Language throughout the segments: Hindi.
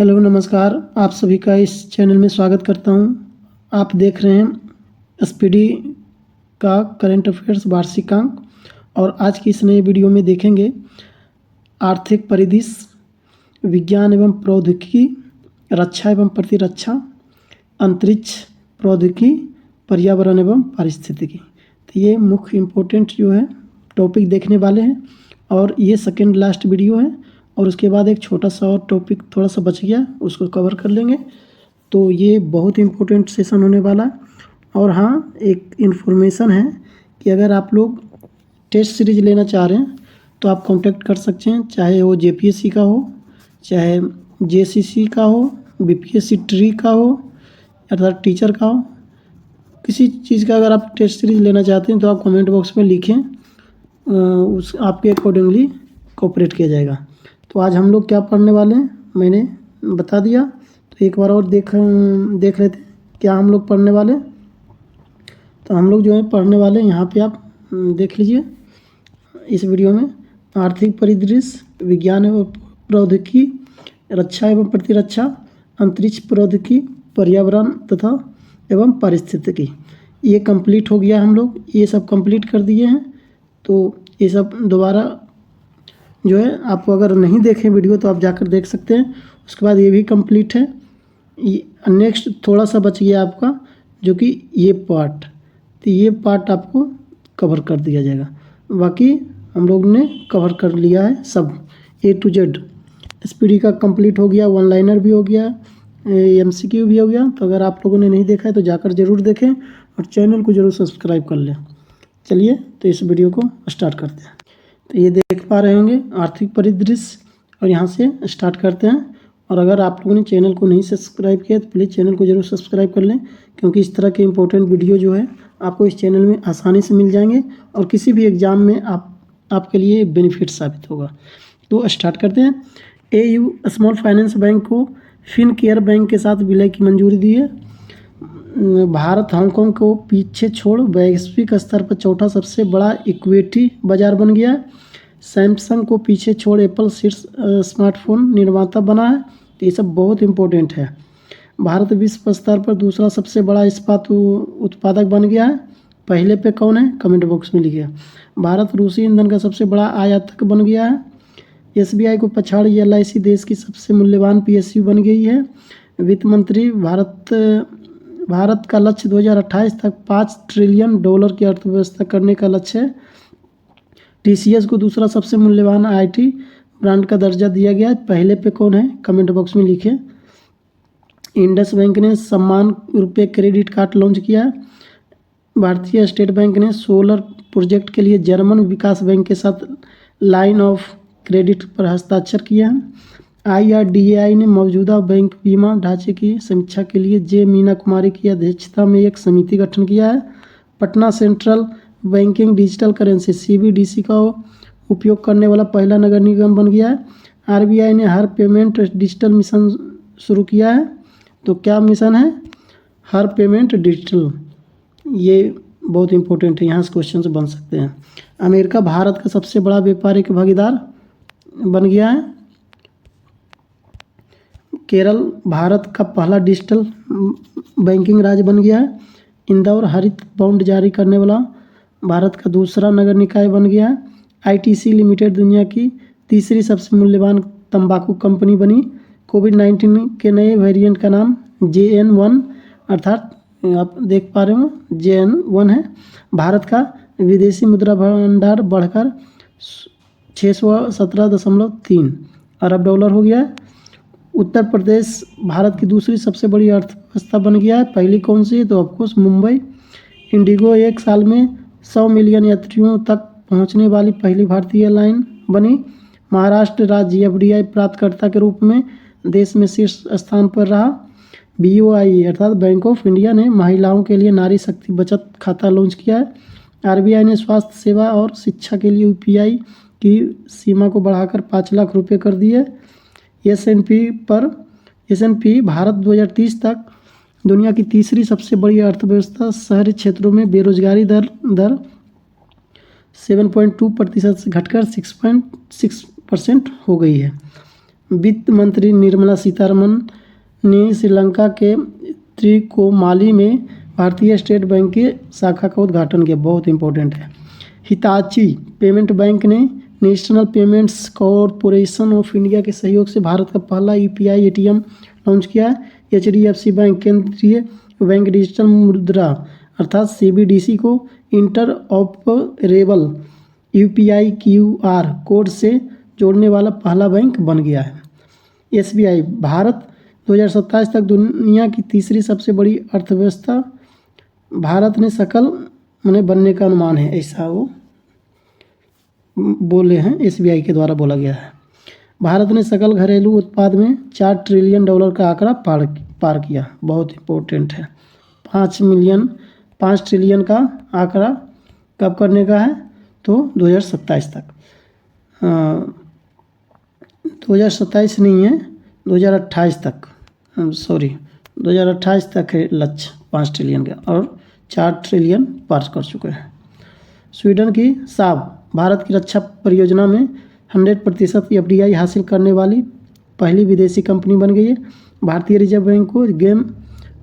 हेलो नमस्कार, आप सभी का इस चैनल में स्वागत करता हूं। आप देख रहे हैं एसपीडी का करंट अफेयर्स वार्षिकांक और आज की इस नए वीडियो में देखेंगे आर्थिक परिदृश्य, विज्ञान एवं प्रौद्योगिकी, रक्षा एवं प्रतिरक्षा, अंतरिक्ष प्रौद्योगिकी, पर्यावरण एवं पारिस्थितिकी। तो ये मुख्य इम्पोर्टेंट जो है टॉपिक देखने वाले हैं और ये सेकेंड लास्ट वीडियो है और उसके बाद एक छोटा सा और टॉपिक थोड़ा सा बच गया, उसको कवर कर लेंगे। तो ये बहुत इम्पोर्टेंट सेशन होने वाला है। और हाँ, एक इन्फॉर्मेशन है कि अगर आप लोग टेस्ट सीरीज लेना चाह रहे हैं तो आप कांटेक्ट कर सकते हैं, चाहे वो जेपीएससी का हो, चाहे जेसीसी का हो, बीपीएससी ट्री का हो, अर्थात टीचर का हो, किसी चीज़ का अगर आप टेस्ट सीरीज लेना चाहते हैं तो आप कमेंट बॉक्स में लिखें, उस आपके अकॉर्डिंगली कोऑपरेट किया जाएगा। तो आज हम लोग क्या पढ़ने वाले हैं मैंने बता दिया, तो एक बार और देख लेते हैं क्या हम लोग पढ़ने वाले। तो हम लोग जो है पढ़ने वाले यहाँ पे आप देख लीजिए इस वीडियो में आर्थिक परिदृश्य, विज्ञान एवं प्रौद्योगिकी, रक्षा एवं प्रतिरक्षा, अंतरिक्ष प्रौद्योगिकी, पर्यावरण तथा एवं पारिस्थितिकी। ये कंप्लीट हो गया, हम लोग ये सब कंप्लीट कर दिए हैं। तो ये सब दोबारा जो है आप अगर नहीं देखें वीडियो तो आप जाकर देख सकते हैं। उसके बाद ये भी कंप्लीट है। नेक्स्ट थोड़ा सा बच गया आपका, जो कि ये पार्ट, तो ये पार्ट आपको कवर कर दिया जाएगा। बाकी हम लोग ने कवर कर लिया है सब A to Z। एसपीडी का कंप्लीट हो गया, वन लाइनर भी हो गया, एमसीक्यू भी हो गया। तो अगर आप लोगों ने नहीं देखा है तो जाकर ज़रूर देखें और चैनल को ज़रूर सब्सक्राइब कर लें। चलिए तो इस वीडियो को स्टार्ट करते हैं। तो ये देख पा रहे होंगे आर्थिक परिदृश्य, और यहाँ से स्टार्ट करते हैं। और अगर आप लोगों ने चैनल को नहीं सब्सक्राइब किया तो प्लीज़ चैनल को जरूर सब्सक्राइब कर लें, क्योंकि इस तरह के इंपॉर्टेंट वीडियो जो है आपको इस चैनल में आसानी से मिल जाएंगे और किसी भी एग्ज़ाम में आपके लिए बेनिफिट साबित होगा। तो स्टार्ट करते हैं। AU स्मॉल फाइनेंस बैंक को फिनकेयर बैंक के साथ विलय की मंजूरी दी है। भारत हांगकांग को पीछे छोड़ वैश्विक स्तर पर चौथा सबसे बड़ा इक्विटी बाजार बन गया है। सैमसंग को पीछे छोड़ एप्पल शीर्ष स्मार्टफोन निर्माता बना है। तो ये सब बहुत इम्पोर्टेंट है। भारत विश्व स्तर पर दूसरा सबसे बड़ा इस्पात उत्पादक बन गया है। पहले पे कौन है, कमेंट बॉक्स में लिखिए। भारत रूसी ईंधन का सबसे बड़ा आयातक बन गया है। SBI को पछाड़ LIC देश की सबसे मूल्यवान PSU बन गई है। वित्त मंत्री भारत का लक्ष्य 2028 तक $5 ट्रिलियन की अर्थव्यवस्था करने का लक्ष्य है। TCS को दूसरा सबसे मूल्यवान IT ब्रांड का दर्जा दिया गया है। पहले पे कौन है, कमेंट बॉक्स में लिखें। इंडस बैंक ने सम्मान रुपये क्रेडिट कार्ड लॉन्च किया है। भारतीय स्टेट बैंक ने सोलर प्रोजेक्ट के लिए जर्मन विकास बैंक के साथ लाइन ऑफ क्रेडिट पर हस्ताक्षर किया है। IRDAI ने मौजूदा बैंक बीमा ढांचे की समीक्षा के लिए J मीना कुमारी की अध्यक्षता में एक समिति गठन किया है। Patna central banking digital currency CBDC का उपयोग करने वाला पहला नगर निगम बन गया है। RBI ने हर पेमेंट डिजिटल मिशन शुरू किया है। तो क्या मिशन है, हर पेमेंट डिजिटल। ये बहुत इंपॉर्टेंट है, यहाँ से क्वेश्चन बन सकते हैं। अमेरिका भारत का सबसे बड़ा व्यापारिक भागीदार बन गया है। केरल भारत का पहला डिजिटल बैंकिंग राज्य बन गया है। इंदौर हरित बॉन्ड जारी करने वाला भारत का दूसरा नगर निकाय बन गया है। ITC लिमिटेड दुनिया की तीसरी सबसे मूल्यवान तंबाकू कंपनी बनी। कोविड-19 के नए वेरिएंट का नाम JN1 अर्थात आप देख पा रहे हो JN1 है। भारत का विदेशी मुद्रा भंडार बढ़कर 617.3 अरब डॉलर हो गया है। उत्तर प्रदेश भारत की दूसरी सबसे बड़ी अर्थव्यवस्था बन गया है। पहली कौन सी है, तो ऑफकोर्स मुंबई। इंडिगो एक साल में 100 मिलियन यात्रियों तक पहुंचने वाली पहली भारतीय एयरलाइन बनी। महाराष्ट्र राज्य FDI प्राप्तकर्ता के रूप में देश में शीर्ष स्थान पर रहा। BOI अर्थात बैंक ऑफ इंडिया ने महिलाओं के लिए नारी शक्ति बचत खाता लॉन्च किया है। RBI ने स्वास्थ्य सेवा और शिक्षा के लिए UPI की सीमा को बढ़ाकर 5 लाख रुपये कर दिए। S&P भारत 2030 तक दुनिया की तीसरी सबसे बड़ी अर्थव्यवस्था। शहरी क्षेत्रों में बेरोजगारी दर 7.2% से घटकर 6.6% हो गई है। वित्त मंत्री निर्मला सीतारमन ने श्रीलंका के त्रिकोमाली में भारतीय स्टेट बैंक की शाखा का उद्घाटन किया, बहुत इंपॉर्टेंट है। हिताची पेमेंट बैंक ने national payments corporation of India के सहयोग से भारत का पहला यूपीआई एटीएम लॉन्च किया है। एचडीएफसी बैंक केंद्रीय बैंक डिजिटल मुद्रा अर्थात सीबीडीसी को इंटरऑपरेबल यूपीआई क्यूआर कोड से जोड़ने वाला पहला बैंक बन गया है। एसबीआई भारत 2027 तक दुनिया की तीसरी सबसे बड़ी अर्थव्यवस्था भारत ने सकल बनने का अनुमान है, ऐसा वो बोले हैं, एसबीआई के द्वारा बोला गया है। भारत ने सकल घरेलू उत्पाद में $4 ट्रिलियन का आंकड़ा पार किया, बहुत इम्पोर्टेंट है। 5 ट्रिलियन का आंकड़ा कब करने का है, तो 2027 तक। 2027 नहीं है, 2028 तक, 2028 तक है लक्ष्य 5 ट्रिलियन का, और 4 ट्रिलियन पार कर चुके हैं। स्वीडन की साब भारत की रक्षा परियोजना में 100% एफडीआई हासिल करने वाली पहली विदेशी कंपनी बन गई है। भारतीय रिजर्व बैंक को game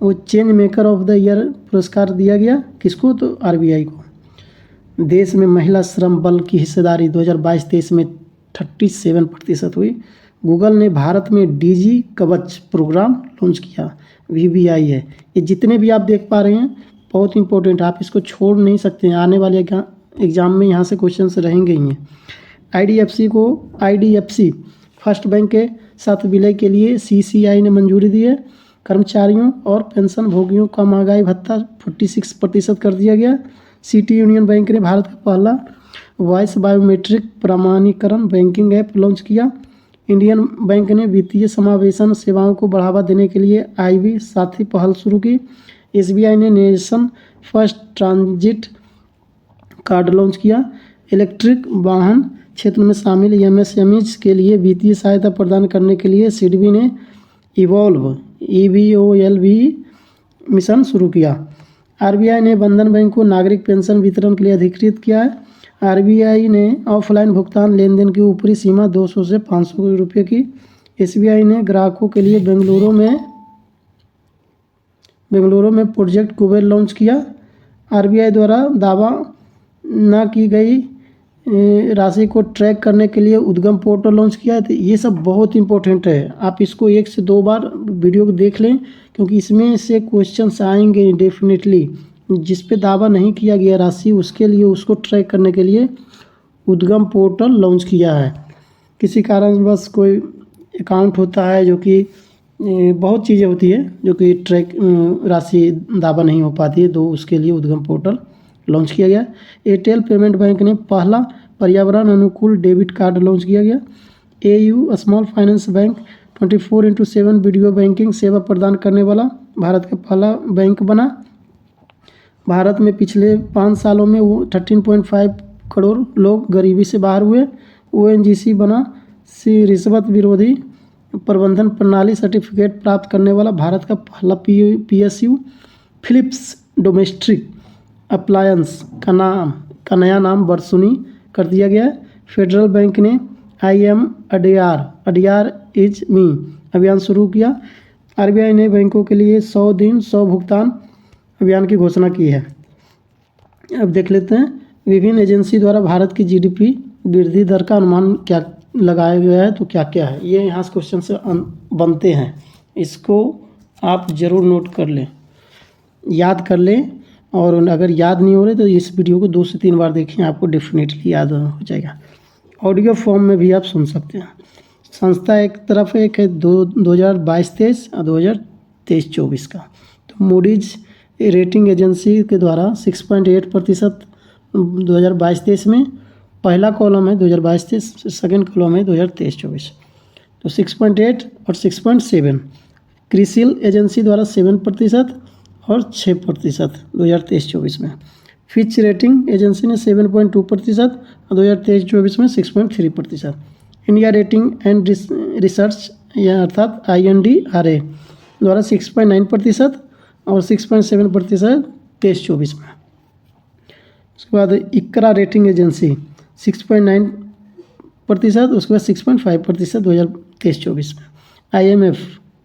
change maker of the year पुरस्कार दिया गया, किसको, तो आरबीआई को। देश में महिला श्रम बल की हिस्सेदारी 2022-23 में 37% हुई। गूगल ने भारत में डीजी कवच प्रोग्राम लॉन्च किया, वीबीआई है। ये जितने भी आप देख पा रहे हैं बहुत इंपॉर्टेंट, आप इसको छोड़ नहीं सकते हैं, आने वाले एग्जाम में यहाँ से क्वेश्चन रहेंगे ही हैं। आईडीएफसी फर्स्ट बैंक के साथ विलय के लिए सीसीआई ने मंजूरी दी है। कर्मचारियों और पेंशन भोगियों का महंगाई भत्ता 46% कर दिया गया। सिटी यूनियन बैंक ने भारत का पहला वॉइस बायोमेट्रिक प्रमाणीकरण बैंकिंग ऐप लॉन्च किया। इंडियन बैंक ने वित्तीय समावेशन सेवाओं को बढ़ावा देने के लिए आईबी साथी पहल शुरू की। एसबीआई ने nation first transit card launch किया। इलेक्ट्रिक वाहन क्षेत्र में शामिल एमएसएमईज के लिए वित्तीय सहायता प्रदान करने के लिए सिडबी ने इवॉल्व मिशन शुरू किया। आरबीआई ने बंधन बैंक को नागरिक पेंशन वितरण के लिए अधिकृत किया है। आरबीआई ने ऑफलाइन भुगतान लेनदेन की ऊपरी सीमा 200 से 500 रुपये की। एसबीआई ने ग्राहकों के लिए बेंगलुरु में प्रोजेक्ट कुबेर लॉन्च किया। आरबीआई द्वारा दावा न की गई राशि को ट्रैक करने के लिए उद्गम पोर्टल लॉन्च किया है। तो ये सब बहुत इंपॉर्टेंट है, आप इसको 1 से 2 बार वीडियो को देख लें, क्योंकि इसमें से क्वेश्चंस आएंगे डेफिनेटली। जिस पे दावा नहीं किया गया राशि, उसके लिए उसको ट्रैक करने के लिए उद्गम पोर्टल लॉन्च किया है। किसी कारण बस कोई अकाउंट होता है जो कि बहुत चीज़ें होती है जो कि ट्रैक राशि दावा नहीं हो पाती है, तो उसके लिए उद्गम पोर्टल लॉन्च किया गया। एयरटेल पेमेंट बैंक ने पहला पर्यावरण अनुकूल डेबिट कार्ड लॉन्च किया गया। AU small finance bank 24/7 video banking सेवा प्रदान करने वाला भारत का पहला बैंक बना। भारत में पिछले 5 सालों में 13.5 करोड़ लोग गरीबी से बाहर हुए। ओएनजीसी बना रिश्वत विरोधी प्रबंधन प्रणाली सर्टिफिकेट प्राप्त करने वाला भारत का पहला पीएसयू। फिलिप्स डोमेस्टिक अप्लायंस का नया नाम बरसुनी कर दिया गया है। फेडरल बैंक ने I am Adyar is me अभियान शुरू किया। आरबीआई ने बैंकों के लिए 100 दिन 100 भुगतान अभियान की घोषणा की है। अब देख लेते हैं विभिन्न एजेंसी द्वारा भारत की जीडीपी वृद्धि दर का अनुमान क्या लगाया गया है, तो क्या क्या है ये यहाँ से क्वेश्चन से बनते हैं, इसको आप ज़रूर नोट कर लें, याद कर लें, और अगर याद नहीं हो रहे तो इस वीडियो को 2 से 3 बार देखें, आपको डेफिनेटली याद हो जाएगा। ऑडियो फॉर्म में भी आप सुन सकते हैं। संस्था एक तरफ एक है 2022-23 और 2023-24 का। तो मूडीज रेटिंग एजेंसी के द्वारा 6.8% 2022-23 में पहला कॉलम है, 2022-23 सेकेंड कॉलम है 2023-24, तो 6.8 और 6.7। क्रिसिल एजेंसी द्वारा 7% और 6% 2023-24 में। फिच रेटिंग एजेंसी ने 7.2% और 2023-24 में 6.3%। इंडिया रेटिंग एंड रिसर्च या अर्थात INDRA द्वारा 6.9% और 6.7% 23-24 में। उसके बाद इकरा रेटिंग एजेंसी 6.9%, उसके बाद 6.5% 23-24 में। IMF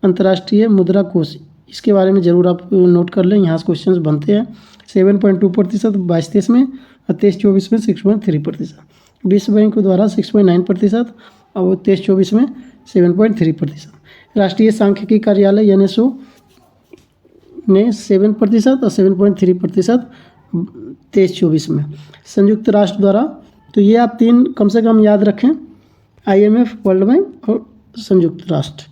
अंतर्राष्ट्रीय मुद्रा कोष, इसके बारे में ज़रूर आप नोट कर लें, यहाँ से क्वेश्चन बनते हैं। 7.2% 22-23 में और 23-24 में 6.3%। विश्व बैंक द्वारा 6.9% और 23-24 में 7.3%। राष्ट्रीय सांख्यिकी कार्यालय NSO ने 7% और 7.3% 23-24 में। संयुक्त राष्ट्र द्वारा, तो ये आप 3 कम से कम याद रखें, IMF, वर्ल्ड बैंक और संयुक्त राष्ट्र।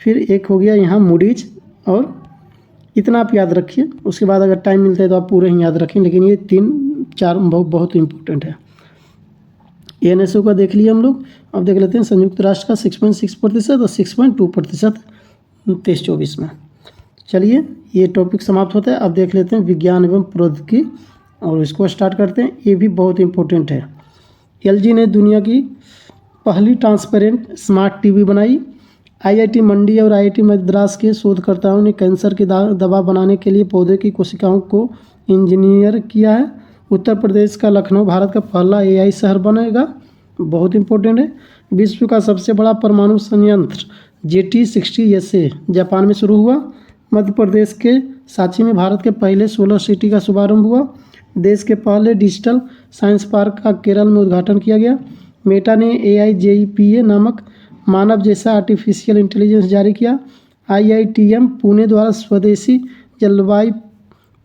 फिर एक हो गया यहाँ मूडीज, और इतना आप याद रखिए। उसके बाद अगर टाइम मिलता है तो आप पूरे ही याद रखें, लेकिन ये 3-4 बहुत इम्पोर्टेंट है। NSO का देख लिया हम लोग। अब देख लेते हैं संयुक्त राष्ट्र का 6.6% और 6.2% 23-24 में। चलिए, ये टॉपिक समाप्त होता है। अब देख लेते हैं विज्ञान एवं प्रौद्योगिकी, और इसको स्टार्ट करते हैं। ये भी बहुत इम्पोर्टेंट है। LG ने दुनिया की पहली ट्रांसपेरेंट स्मार्ट टीवी बनाई। IIT मंडी और IIT मद्रास के शोधकर्ताओं ने कैंसर की दवा बनाने के लिए पौधे की कोशिकाओं को इंजीनियर किया है। उत्तर प्रदेश का लखनऊ भारत का पहला AI शहर बनेगा, बहुत इंपॉर्टेंट है। विश्व का सबसे बड़ा परमाणु संयंत्र JT60SA जापान में शुरू हुआ। मध्य प्रदेश के सांची में भारत के पहले सोलर सिटी का शुभारंभ हुआ। देश के पहले डिजिटल साइंस पार्क का केरल में उद्घाटन किया गया। मेटा ने AIJPA नामक मानव जैसा आर्टिफिशियल इंटेलिजेंस जारी किया। IITM पुणे द्वारा स्वदेशी जलवायु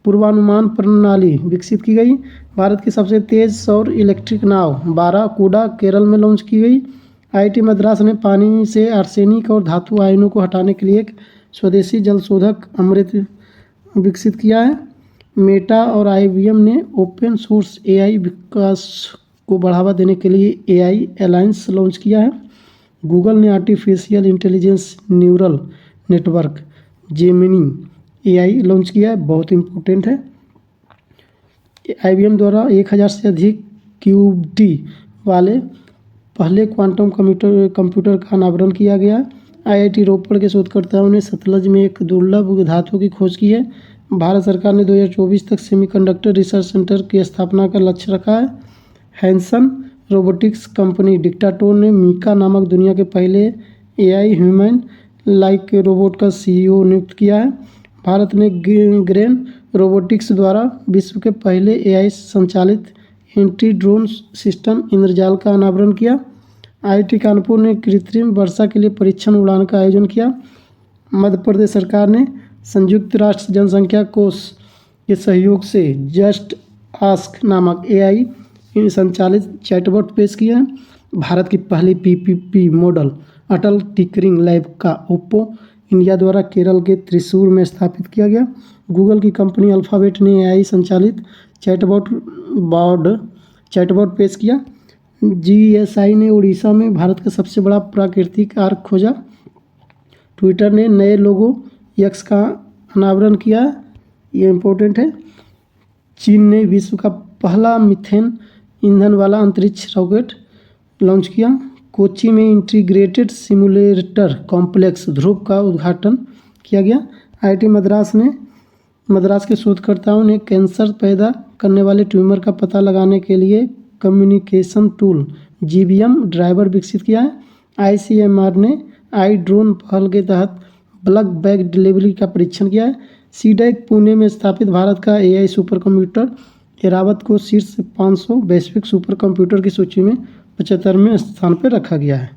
पूर्वानुमान प्रणाली विकसित की गई। भारत की सबसे तेज सौर इलेक्ट्रिक नाव बाराकूडा केरल में लॉन्च की गई। IIT मद्रास ने पानी से आर्सेनिक और धातु आयनों को हटाने के लिए एक स्वदेशी जलशोधक अमृत विकसित किया है। मेटा और IBM ने ओपन सोर्स AI विकास को बढ़ावा देने के लिए AI अलायंस लॉन्च किया है। गूगल ने artificial intelligence neural network Gemini AI launch किया है, बहुत इम्पोर्टेंट है। IBM द्वारा 1000 से अधिक QT वाले पहले क्वांटम कंप्यूटर का अनावरण किया गया। IIT रोपड़ के शोधकर्ताओं ने सतलज में एक दुर्लभ धातु की खोज की है। भारत सरकार ने 2024 तक सेमीकंडक्टर रिसर्च सेंटर की स्थापना का लक्ष्य रखा है। हैंसन रोबोटिक्स कंपनी डिक्टाटोर ने मीका नामक दुनिया के पहले AI ह्यूमन लाइक रोबोट का CEO नियुक्त किया है। भारत ने ग्रेन रोबोटिक्स द्वारा विश्व के पहले AI संचालित एंटी ड्रोन सिस्टम इंद्रजाल का अनावरण किया। IIT कानपुर ने कृत्रिम वर्षा के लिए परीक्षण उड़ान का आयोजन किया। मध्य प्रदेश सरकार ने संयुक्त राष्ट्र जनसंख्या कोष के सहयोग से जस्ट आस्क नामक AI संचालित चैटबॉट पेश किया है। भारत की पहली PPP मॉडल अटल टिंकरिंग लैब का ओप्पो इंडिया द्वारा केरल के त्रिशूर में स्थापित किया गया। गूगल की कंपनी अल्फ़ाबेट ने AI संचालित चैटबॉट पेश किया। GSI ने उड़ीसा में भारत का सबसे बड़ा प्राकृतिक आर्क खोजा। ट्विटर ने नए लोगो X का अनावरण किया, ये इम्पोर्टेंट है। चीन ने विश्व का पहला मीथेन ईंधन वाला अंतरिक्ष रॉकेट लॉन्च किया। कोच्चि में इंटीग्रेटेड सिमुलेटर कॉम्प्लेक्स ध्रुव का उद्घाटन किया गया। IIT मद्रास के शोधकर्ताओं ने कैंसर पैदा करने वाले ट्यूमर का पता लगाने के लिए कम्युनिकेशन टूल GBM ड्राइवर विकसित किया है। ICMR ने आई ड्रोन पहल के तहत ब्लड बैग डिलीवरी का परीक्षण किया है। CDAC पुणे में स्थापित भारत का AI सुपर कंप्यूटर एरावत को शीर्ष 500 वैश्विक सुपर कंप्यूटर की सूची में 75वें स्थान पर रखा गया है,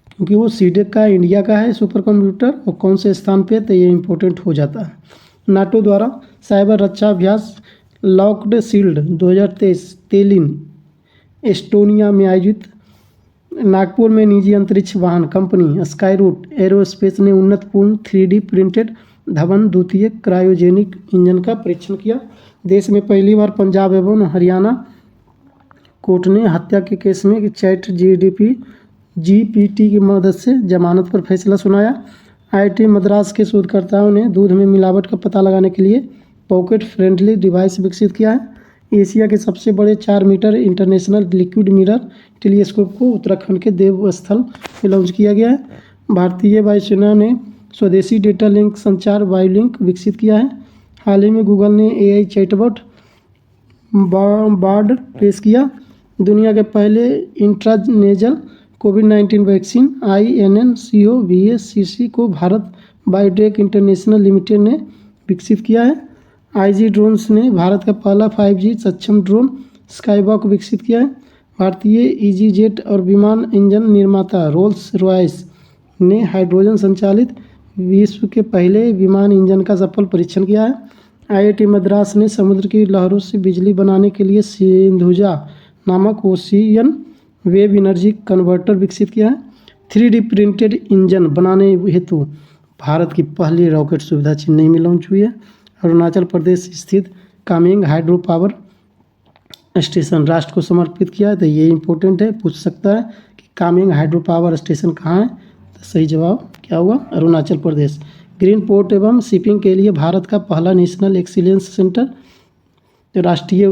क्योंकि वो CDAC का इंडिया का है सुपर कंप्यूटर, और कौन से स्थान पे, तो ये इम्पोर्टेंट हो जाता है। नाटो द्वारा साइबर रक्षा अभ्यास लॉक्ड शील्ड 2023 तेलिन एस्टोनिया में आयोजित। नागपुर में निजी अंतरिक्ष वाहन कंपनी स्काईरूट एरोस्पेस ने उन्नतपूर्ण 3D प्रिंटेड धवन द्वितीय क्रायोजेनिक इंजन का परीक्षण किया। देश में पहली बार पंजाब एवं हरियाणा कोर्ट ने हत्या के केस में GPT की मदद से जमानत पर फैसला सुनाया। IIT मद्रास के शोधकर्ताओं ने दूध में मिलावट का पता लगाने के लिए पॉकेट फ्रेंडली डिवाइस विकसित किया है। एशिया के सबसे बड़े 4 metre international liquid mirror telescope को उत्तराखंड के देवस्थल में लॉन्च किया गया है। भारतीय वायुसेना ने स्वदेशी डेटा लिंक संचार वायुलिंक विकसित किया है। हाल ही में गूगल ने AI चैटबॉट बार्ड पेश किया। दुनिया के पहले इंट्रानेजल कोविड-19 वैक्सीन INNCOVACC को भारत बायोटेक इंटरनेशनल लिमिटेड ने विकसित किया है। IG ड्रोन्स ने भारत का पहला 5G सक्षम ड्रोन स्काईवॉक विकसित किया है। भारतीय EasyJet और विमान इंजन निर्माता रोल्स रॉयस ने हाइड्रोजन संचालित विश्व के पहले विमान इंजन का सफल परीक्षण किया है। IIT मद्रास ने समुद्र की लहरों से बिजली बनाने के लिए सिंधुजा नामक ओशियन वेव एनर्जी कन्वर्टर विकसित किया है। 3D प्रिंटेड इंजन बनाने हेतु भारत की पहली रॉकेट सुविधा चेन्नई में लॉन्च हुई है। अरुणाचल प्रदेश स्थित कामेंग हाइड्रो पावर स्टेशन राष्ट्र को समर्पित किया है। तो ये इंपॉर्टेंट है, पूछ सकता है कि कामेंग हाइड्रो पावर स्टेशन कहाँ है। तो सही जवाब क्या हुआ? अरुणाचल प्रदेश। ग्रीन पोर्ट एवं शिपिंग के लिए भारत का पहला नेशनल एक्सीलेंस सेंटर राष्ट्रीय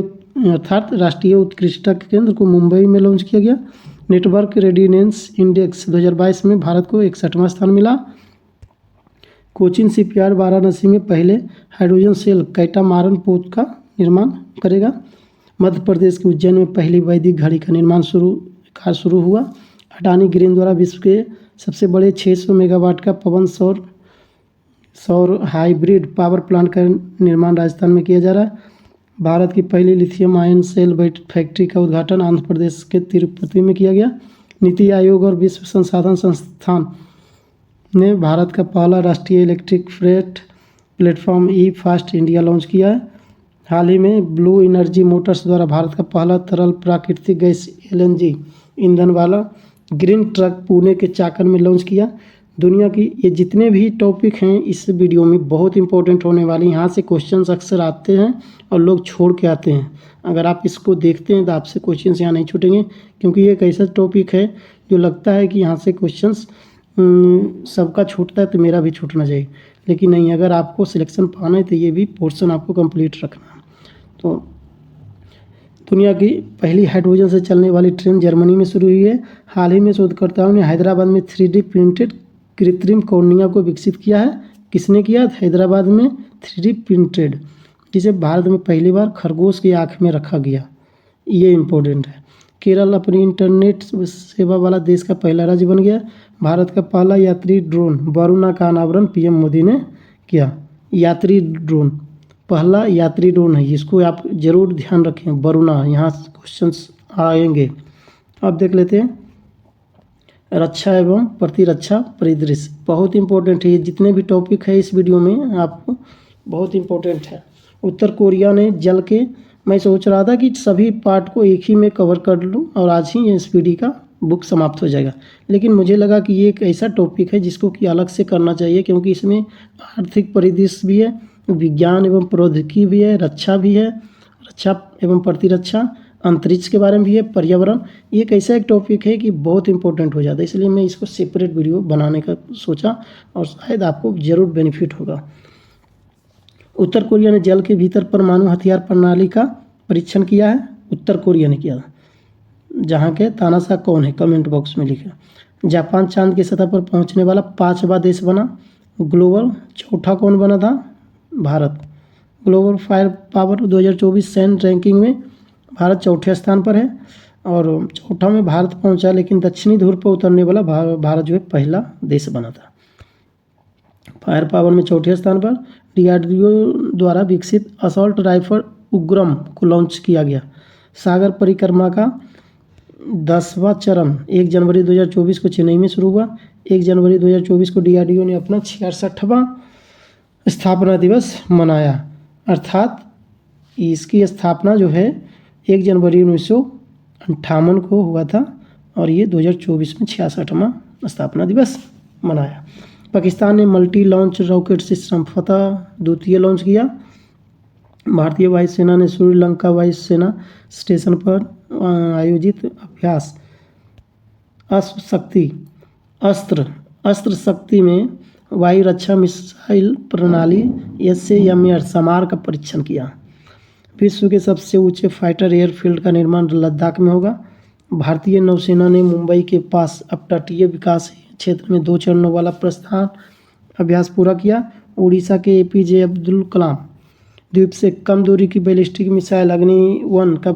उत्कृष्टता केंद्र को मुंबई में लॉन्च किया गया। नेटवर्क रेडिनेंस इंडेक्स 2022 में भारत को 61वां स्थान मिला। कोचिन शिपयार्ड वाराणसी में पहले हाइड्रोजन सेल कैटामारन पोत का निर्माण करेगा। मध्य प्रदेश के उज्जैन में पहली वैदिक घड़ी का निर्माण शुरू हुआ। अडानी ग्रीन द्वारा विश्व के सबसे बड़े 600 मेगावाट का पवन सौर हाइब्रिड पावर प्लांट का निर्माण राजस्थान में किया जा रहा है। भारत की पहली लिथियम आयन सेल फैक्ट्री का उद्घाटन आंध्र प्रदेश के तिरुपति में किया गया। नीति आयोग और विश्व संसाधन संस्थान ने भारत का पहला राष्ट्रीय इलेक्ट्रिक फ्रेट प्लेटफॉर्म ई फास्ट इंडिया लॉन्च किया है। हाल ही में ब्लू एनर्जी मोटर्स द्वारा भारत का पहला तरल प्राकृतिक गैस LNG ईंधन वाला ग्रीन ट्रक पुणे के चाकन में लॉन्च किया। दुनिया की ये जितने भी टॉपिक हैं इस वीडियो में बहुत इंपॉर्टेंट होने वाले, यहाँ से क्वेश्चंस अक्सर आते हैं और लोग छोड़ के आते हैं। अगर आप इसको देखते हैं तो आपसे क्वेश्चंस यहाँ नहीं छूटेंगे, क्योंकि ये एक ऐसा टॉपिक है जो लगता है कि यहाँ से क्वेश्चंस सबका छूटता है तो मेरा भी छूटना चाहिए, लेकिन नहीं, अगर आपको सिलेक्शन पाना है तो ये भी पोर्शन आपको कंप्लीट रखना है। तो दुनिया की पहली हाइड्रोजन से चलने वाली ट्रेन जर्मनी में शुरू हुई है। हाल ही में शोधकर्ताओं ने हैदराबाद में 3D प्रिंटेड कृत्रिम कॉर्निया को विकसित किया है। किसने किया? हैदराबाद में 3D प्रिंटेड, जिसे भारत में पहली बार खरगोश की आँख में रखा गया। ये इम्पोर्टेंट है। केरल अपनी इंटरनेट सेवा वाला देश का पहला राज्य बन गया। भारत का पहला यात्री ड्रोन वरुणा का अनावरण PM मोदी ने किया। यात्री ड्रोन, पहला यात्री ड्रोन है, इसको आप जरूर ध्यान रखें। वरुणा, यहाँ क्वेश्चंस आएंगे। अब देख लेते हैं रक्षा एवं प्रतिरक्षा परिदृश्य, बहुत इंपॉर्टेंट है। ये जितने भी टॉपिक है इस वीडियो में आपको बहुत इंपॉर्टेंट है। उत्तर कोरिया ने जल के, मैं सोच रहा था कि सभी पार्ट को एक ही में कवर कर लूँ और आज ही SPD का बुक समाप्त हो जाएगा, लेकिन मुझे लगा कि ये एक ऐसा टॉपिक है जिसको कि अलग से करना चाहिए, क्योंकि इसमें आर्थिक परिदृश्य भी है, विज्ञान एवं प्रौद्योगिकी भी है, रक्षा भी है, रक्षा एवं प्रतिरक्षा, अंतरिक्ष के बारे में भी है, पर्यावरण। ये एक ऐसा एक टॉपिक है कि बहुत इंपॉर्टेंट हो जाता है, इसलिए मैं इसको सेपरेट वीडियो बनाने का सोचा और शायद आपको ज़रूर बेनिफिट होगा। उत्तर कोरिया ने जल के भीतर परमाणु हथियार प्रणाली का परीक्षण किया है। उत्तर कोरिया ने किया। जहाँ के तानाशाह कौन है कमेंट बॉक्स में लिखा। जापान चांद की सतह पर पहुँचने वाला 5वां देश बना। ग्लोबल चौथा कौन बना था? भारत। ग्लोबल फायर पावर 2024 सैन रैंकिंग में भारत चौथे स्थान पर है और चौथा में भारत पहुंचा, लेकिन दक्षिणी ध्रुव पर उतरने वाला भारत जो है पहला देश बना था। फायर पावर में चौथे स्थान पर DRDO द्वारा विकसित असॉल्ट राइफल उग्रम को लॉन्च किया गया। सागर परिक्रमा का 10वां चरण 1 जनवरी 2024 को चेन्नई में शुरू हुआ। 1 जनवरी 2024 को DRDO ने अपना 66वां स्थापना दिवस मनाया, अर्थात इसकी स्थापना जो है 1 जनवरी 1958 को हुआ था और ये 2024 में 66वां स्थापना दिवस मनाया। पाकिस्तान ने मल्टी लॉन्च रॉकेट सिस्टम फतह द्वितीय लॉन्च किया। भारतीय वायुसेना ने श्रीलंका वायुसेना स्टेशन पर आयोजित अभ्यास अस्त्र शक्ति में वायु रक्षा मिसाइल प्रणाली SAMR समार का परीक्षण किया। विश्व के सबसे ऊंचे फाइटर एयरफील्ड का निर्माण लद्दाख में होगा। भारतीय नौसेना ने मुंबई के पास अपतटीय विकास क्षेत्र में 2 चरणों वाला प्रस्थान अभ्यास पूरा किया। उड़ीसा के APJ अब्दुल कलाम द्वीप से कम दूरी की बैलिस्टिक मिसाइल अग्नि 1 का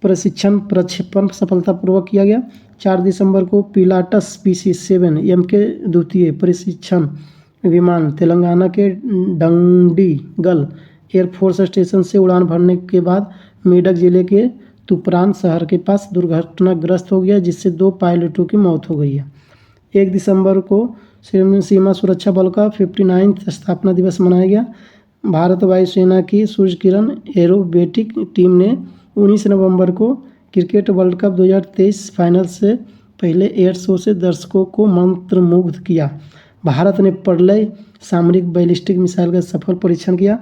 प्रशिक्षण प्रक्षेपण सफलतापूर्वक किया गया। 4 दिसंबर को पिलाटस PC-7 एम के द्वितीय प्रशिक्षण विमान तेलंगाना के डंडीगल एयरफोर्स स्टेशन से उड़ान भरने के बाद मेडक जिले के तुपरान शहर के पास दुर्घटनाग्रस्त हो गया, जिससे 2 पायलटों की मौत हो गई है। 1 दिसंबर को सीमा सुरक्षा बल का 59वां स्थापना दिवस मनाया गया। भारत वायुसेना की सूर्य किरण एरोबेटिक टीम ने 19 नवंबर को क्रिकेट वर्ल्ड कप 2023 फाइनल से पहले एयर शो से दर्शकों को मंत्रमुग्ध किया। भारत ने प्रलय सामरिक बैलिस्टिक मिसाइल का सफल परीक्षण किया।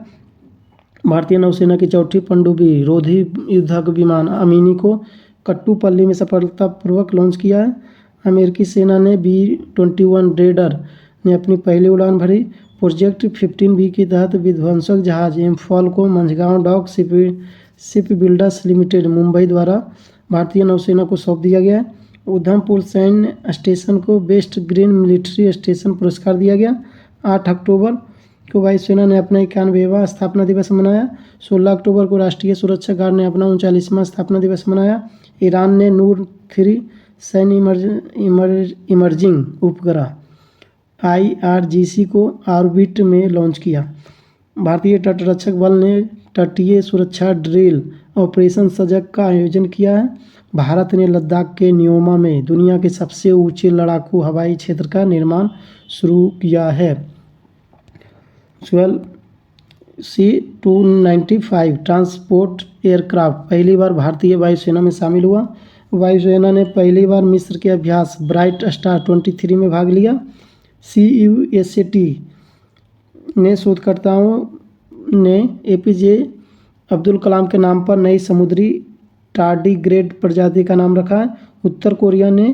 भारतीय नौसेना की चौथी पनडुब्बी रोधी युद्धक विमान अमिनी को कट्टुपल्ली में सफलतापूर्वक लॉन्च किया है। अमेरिकी सेना ने B-21 रेडर ने अपनी पहली उड़ान भरी। प्रोजेक्ट 15B के तहत विध्वंसक जहाज एम्फॉल को Mazagon dock ship builders limited Mumbai द्वारा भारतीय नौसेना को सौंप दिया गया है। उधमपुर सैन्य स्टेशन को बेस्ट ग्रीन मिलिट्री स्टेशन पुरस्कार दिया गया। 8 अक्टूबर को वायुसेना ने अपना 91वां स्थापना दिवस मनाया। 16 अक्टूबर को राष्ट्रीय सुरक्षा गार्ड ने अपना 39वां स्थापना दिवस मनाया। ईरान ने नूर 3 सैन्य इमर्जिंग उपग्रह IRGC को ऑर्बिट में लॉन्च किया। भारतीय तटरक्षक बल ने तटीय सुरक्षा ड्रिल ऑपरेशन सजग का आयोजन किया है। भारत ने लद्दाख के न्योमा में दुनिया के सबसे ऊंचे लड़ाकू हवाई क्षेत्र का निर्माण शुरू किया है। C-295 ट्रांसपोर्ट एयरक्राफ्ट पहली बार भारतीय वायुसेना में शामिल हुआ। वायुसेना ने पहली बार मिस्र के अभ्यास ब्राइट स्टार 23 में भाग लिया। CUSAT ने शोधकर्ताओं ने APJ अब्दुल कलाम के नाम पर नई समुद्री टार्डिग्रेड प्रजाति का नाम रखा है। उत्तर कोरिया ने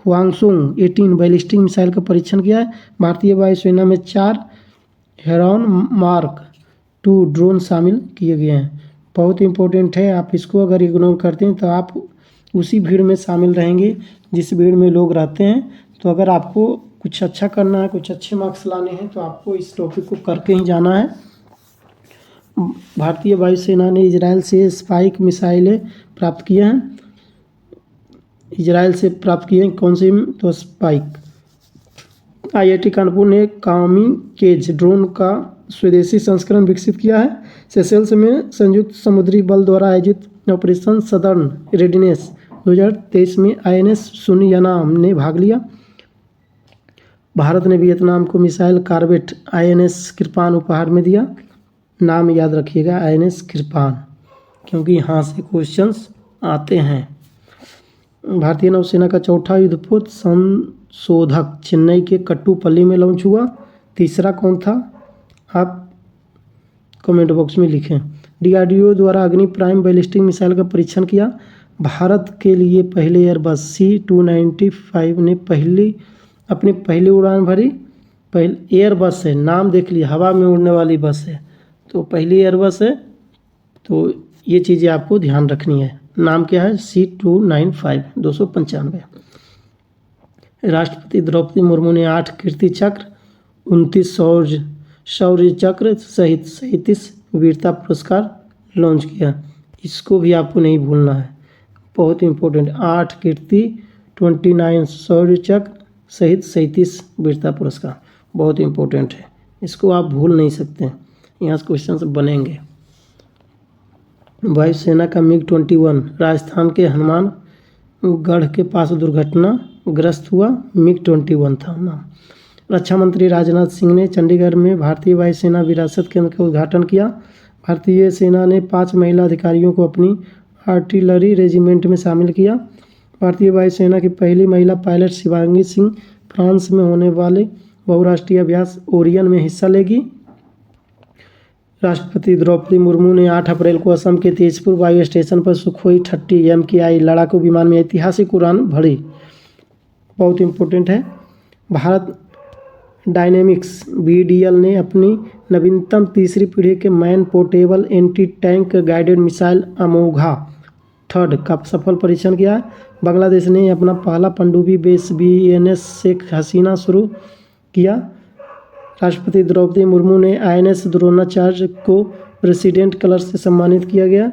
ह्वांगसोंग 18 बैलिस्टिक मिसाइल का परीक्षण किया है। भारतीय वायुसेना में 4 हेरॉन मार्क 2 ड्रोन शामिल किए गए हैं। बहुत इंपॉर्टेंट है, आप इसको अगर इग्नोर करते हैं तो आप उसी भीड़ में शामिल रहेंगे जिस भीड़ में लोग रहते हैं। तो अगर आपको कुछ अच्छा करना है, कुछ अच्छे मार्क्स लाने हैं, तो आपको इस टॉपिक को करके ही जाना है। भारतीय वायुसेना ने इजराइल से स्पाइक मिसाइलें प्राप्त किए हैं। इजराइल से प्राप्त किए हैं कौन सी? तो स्पाइक। IIT कानपुर ने कामिकेज ड्रोन का स्वदेशी संस्करण विकसित किया है। सेशेल्स में संयुक्त समुद्री बल द्वारा आयोजित ऑपरेशन सदर्न रेडिनेस 2023 में INS सुनयनाम ने भाग लिया। भारत ने वियतनाम को मिसाइल कार्बेट INS कृपान उपहार में दिया। नाम याद रखिएगा INS कृपान, क्योंकि यहाँ से क्वेश्चंस आते हैं। भारतीय नौसेना का चौथा युद्धपोत संशोधक चेन्नई के कट्टुपल्ली में लॉन्च हुआ। तीसरा कौन था? आप कमेंट बॉक्स में लिखें। DRDO द्वारा अग्नि प्राइम बैलिस्टिक मिसाइल का परीक्षण किया। भारत के लिए पहले एयरबस C-295 ने अपनी पहली उड़ान भरी। पहले एयरबस है, नाम देख लिया, हवा में उड़ने वाली बस है, तो पहली एयरबस है। तो ये चीज़ें आपको ध्यान रखनी है। नाम क्या है? C-295 295। राष्ट्रपति द्रौपदी मुर्मू ने 8 कीर्ति चक्र, 29 शौर्य चक्र सहित 37 वीरता पुरस्कार लॉन्च किया। इसको भी आपको नहीं भूलना है, बहुत इंपॉर्टेंट। 8 कीर्ति, 29 शौर्य चक्र सहित 37 वीरता पुरस्कार, बहुत इंपॉर्टेंट है, इसको आप भूल नहीं सकते। यहाँ से क्वेश्चन बनेंगे। वायुसेना का MiG-21 राजस्थान के हनुमानगढ़ के पास दुर्घटनाग्रस्त हुआ। MiG-21 था नाम। रक्षा मंत्री राजनाथ सिंह ने चंडीगढ़ में भारतीय वायुसेना विरासत केंद्र का उद्घाटन किया। भारतीय सेना ने 5 महिला अधिकारियों को अपनी आर्टिलरी रेजिमेंट में शामिल किया। भारतीय वायुसेना की पहली महिला पायलट शिवांगी सिंह फ्रांस में होने वाले बहुराष्ट्रीय अभ्यास ओरियन में हिस्सा लेगी। राष्ट्रपति द्रौपदी मुर्मू ने 8 अप्रैल को असम के तेजपुर वायु स्टेशन पर सुखोई 30 MKI लड़ाकू विमान में ऐतिहासिक उड़ान भरी। बहुत इंपॉर्टेंट है। भारत डायनेमिक्स BDL ने अपनी नवीनतम तीसरी पीढ़ी के man portable anti tank guided missile Amogha 3 का सफल परीक्षण किया। बांग्लादेश ने अपना पहला पनडुब्बी बेस BNS शेख हसीना शुरू किया। राष्ट्रपति द्रौपदी मुर्मू ने INS द्रोणाचार्य को प्रेसिडेंट कलर से सम्मानित किया गया।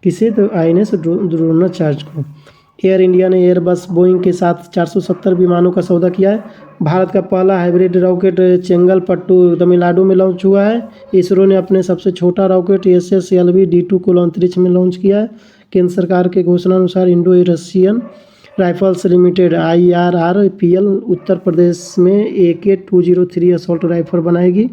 किसे? तो INS द्रोणाचार्य को। एयर इंडिया ने एयरबस बोइंग के साथ 470 विमानों का सौदा किया है। भारत का पहला हाइब्रिड रॉकेट चेंगलपट्टू तमिलनाडु में लॉन्च हुआ है। इसरो ने अपने सबसे छोटा रॉकेट SSLV-D2 को अंतरिक्ष में लॉन्च किया है। केंद्र सरकार के घोषणा अनुसार Indo Russian rifles limited IRRPL Uttar Pradesh में AK-203 असॉल्ट राइफल बनाएगी।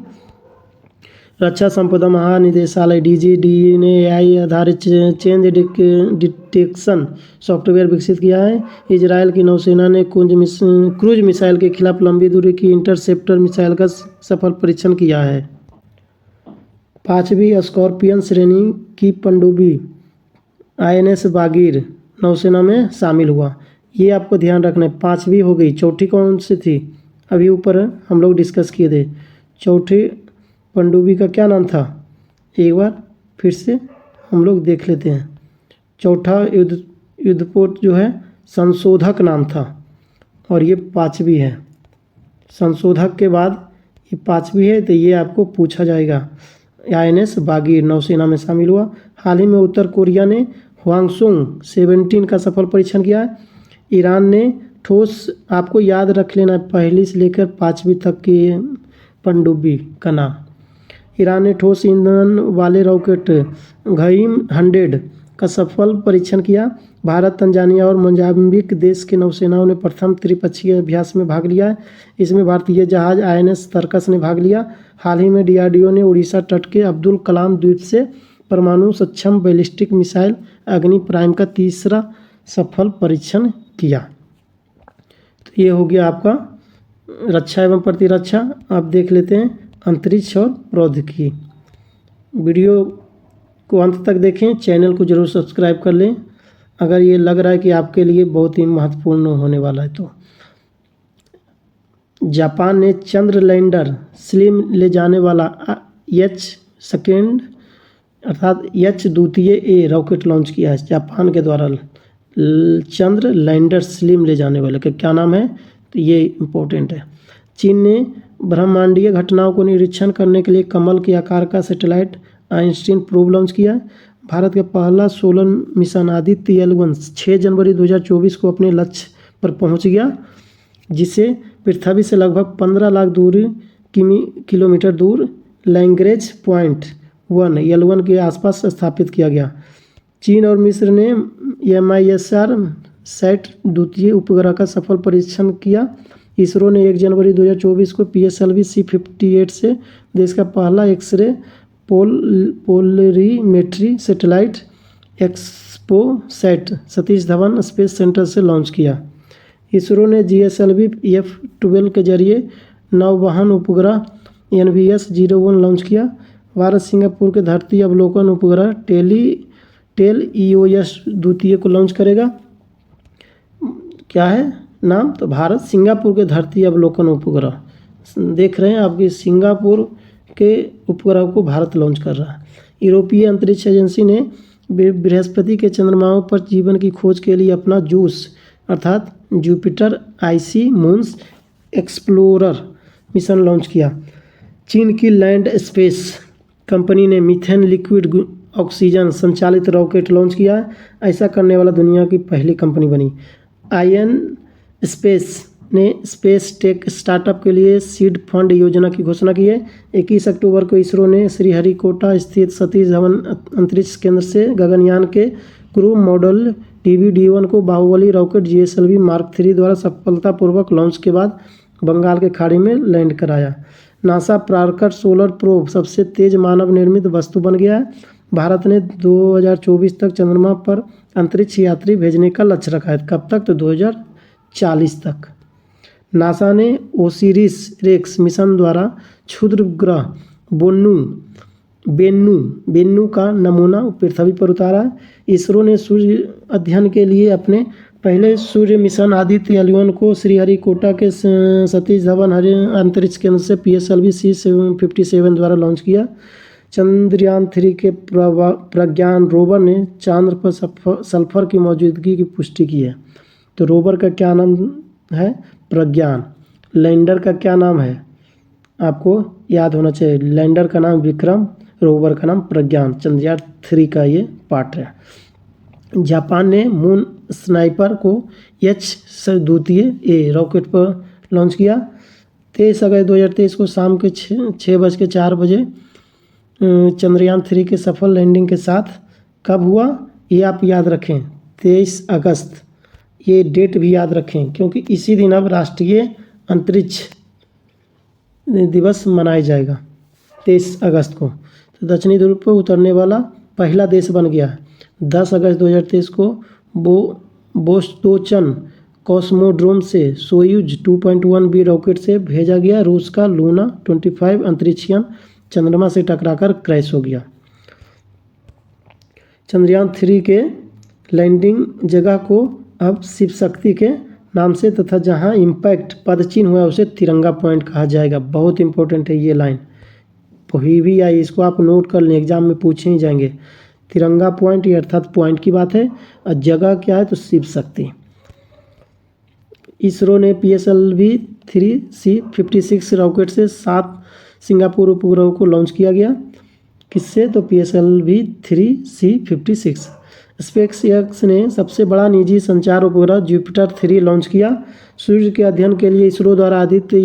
रक्षा संपदा महानिदेशालय DGD ने AI आधारित चेंज डिटेक्शन सॉफ्टवेयर विकसित किया है। इजरायल की नौसेना ने क्रूज मिसाइल के खिलाफ लंबी दूरी की इंटरसेप्टर मिसाइल का सफल परीक्षण किया है। 5वीं स्कॉर्पियन श्रेणी की पनडुब्बी INS बागीर नौसेना में शामिल हुआ। ये आपको ध्यान रखना है। 5वीं हो गई, चौथी कौन सी थी? अभी ऊपर हम लोग डिस्कस किए थे। चौथी पनडुब्बी का क्या नाम था? एक बार फिर से हम लोग देख लेते हैं। चौथा युद्धपोत जो है संशोधक नाम था और ये 5वीं है। संशोधक के बाद ये 5वीं है, तो ये आपको पूछा जाएगा। INS बागीर नौसेना में शामिल हुआ। हाल ही में उत्तर कोरिया ने ह्वांगसोंग 17 का सफल परीक्षण किया है। ईरान ने ठोस, आपको याद रख लेना, पहली से लेकर 5वीं तक की पनडुब्बी का नाम। ईरान ने ठोस ईंधन वाले रॉकेट घईम 100 का सफल परीक्षण किया। भारत, तंजानिया और मोजाम्बिक देश के नौसेनाओं ने प्रथम त्रिपक्षीय अभ्यास में भाग लिया है। इसमें भारतीय जहाज INS तर्कस ने भाग लिया। हाल ही में DRDO ने उड़ीसा तट के अब्दुल कलाम द्वीप से परमाणु सक्षम बैलिस्टिक मिसाइल अग्नि प्राइम का तीसरा सफल परीक्षण किया। तो ये हो गया आपका रक्षा एवं प्रतिरक्षा। आप देख लेते हैं अंतरिक्ष और प्रौद्योगिकी। वीडियो को अंत तक देखें, चैनल को जरूर सब्सक्राइब कर लें अगर ये लग रहा है कि आपके लिए बहुत ही महत्वपूर्ण होने वाला है तो। जापान ने चंद्र लैंडर स्लिम ले जाने वाला H2 अर्थात H2A रॉकेट लॉन्च किया है। जापान के द्वारा चंद्र लैंडर स्लिम ले जाने वाले का क्या नाम है, तो ये इम्पोर्टेंट है। चीन ने ब्रह्मांडीय घटनाओं को निरीक्षण करने के लिए कमल के आकार का सैटेलाइट आइंस्टीन प्रोब लॉन्च किया। भारत का पहला सोलर मिशन आदित्य L1 6 जनवरी 2024 को अपने लक्ष्य पर पहुंच गया, जिसे पृथ्वी से लगभग 15 लाख किलोमीटर दूर लैग्रेंज पॉइंट 1 L1 के आसपास स्थापित किया गया। चीन और मिस्र ने MISR सैट द्वितीय उपग्रह का सफल परीक्षण किया। इसरो ने 1 जनवरी 2024 को PSLV C58 से देश का पहला x ray polarimetry satellite XPoSat Satish Dhawan space centre से लॉन्च किया। इसरो ने GSLV F12 के जरिए नौवहन उपग्रह NVS-01 लॉन्च किया। भारत सिंगापुर के धरती अवलोकन उपग्रह टेल EOS द्वितीय को लॉन्च करेगा। क्या है नाम? तो भारत सिंगापुर के धरती अवलोकन उपग्रह। देख रहे हैं आपकी सिंगापुर के उपग्रह को भारत लॉन्च कर रहा है। यूरोपीय अंतरिक्ष एजेंसी ने बृहस्पति के चंद्रमाओं पर जीवन की खोज के लिए अपना JUICE अर्थात Jupiter IC moons explorer mission launch किया। चीन की लैंड स्पेस कंपनी ने मीथेन लिक्विड ऑक्सीजन संचालित रॉकेट लॉन्च किया। ऐसा करने वाला दुनिया की पहली कंपनी बनी। IN स्पेस ने स्पेस टेक स्टार्टअप के लिए सीड फंड योजना की घोषणा की है। 21 अक्टूबर को इसरो ने श्रीहरिकोटा स्थित सतीश धवन अंतरिक्ष केंद्र से गगनयान के क्रू मॉडल TB-D1 को बाहुबली रॉकेट GSLV मार्क 3 द्वारा सफलतापूर्वक लॉन्च के बाद बंगाल के खाड़ी में लैंड कराया। नासा प्रारकर सोलर प्रोब सबसे तेज मानव निर्मित वस्तु बन गया है। भारत ने 2024 तक चंद्रमा पर अंतरिक्ष यात्री भेजने का लक्ष्य रखा है। कब तक? तो 2040 तक। नासा ने ओसिरिस रेक्स मिशन द्वारा क्षुद्र ग्रह बेन्नू का नमूना पृथ्वी पर उतारा है। इसरो ने सूर्य अध्ययन के लिए अपने पहले सूर्य मिशन आदित्य L1 को श्रीहरिकोटा के सतीश धवन अंतरिक्ष केंद्र से PSLV C57 द्वारा लॉन्च किया। चंद्रयान 3 के प्रज्ञान रोवर ने चांद्र पर सल्फर की मौजूदगी की पुष्टि की है। तो रोवर का क्या नाम है? प्रज्ञान। लैंडर का क्या नाम है? आपको याद होना चाहिए। लैंडर का नाम विक्रम, रोवर का नाम प्रज्ञान। चंद्रयान 3 का ये पार्ट है। जापान ने मून स्नाइपर को H-2 रॉकेट पर लॉन्च किया। 23 अगस्त 2023 को शाम के 6:04 चंद्रयान 3 के सफल लैंडिंग के साथ कब हुआ, ये आप याद रखें, 23 अगस्त। ये डेट भी याद रखें क्योंकि इसी दिन अब राष्ट्रीय अंतरिक्ष दिवस मनाया जाएगा 23 अगस्त को। तो दक्षिणी ध्रुव पर उतरने वाला पहला देश बन गया है। 10 अगस्त 2023 को बोस्टोचन कॉस्मोड्रोम से सोयूज 2.1B रॉकेट से भेजा गया रूस का लूना 25 अंतरिक्षयान चंद्रमा से टकराकर क्रैश हो गया। चंद्रयान 3 के लैंडिंग जगह को अब शिव शक्ति के नाम से तथा जहां इम्पैक्ट पदचिन्ह हुआ उसे तिरंगा पॉइंट कहा जाएगा। बहुत इंपॉर्टेंट है ये लाइन, कहीं भी आई इसको आप नोट कर लें, एग्जाम में पूछे ही जाएंगे। तिरंगा पॉइंट ये अर्थात पॉइंट की बात है, और जगह क्या है तो शिव शक्ति। इसरो ने PSLV-3C56 रॉकेट से 7 सिंगापुर उपग्रहों को लॉन्च किया गया। किससे, तो PSLV-3C56। स्पेसएक्स ने सबसे बड़ा निजी संचार उपग्रह जुपिटर 3 लॉन्च किया। सूर्य के अध्ययन के लिए इसरो द्वारा आदित्य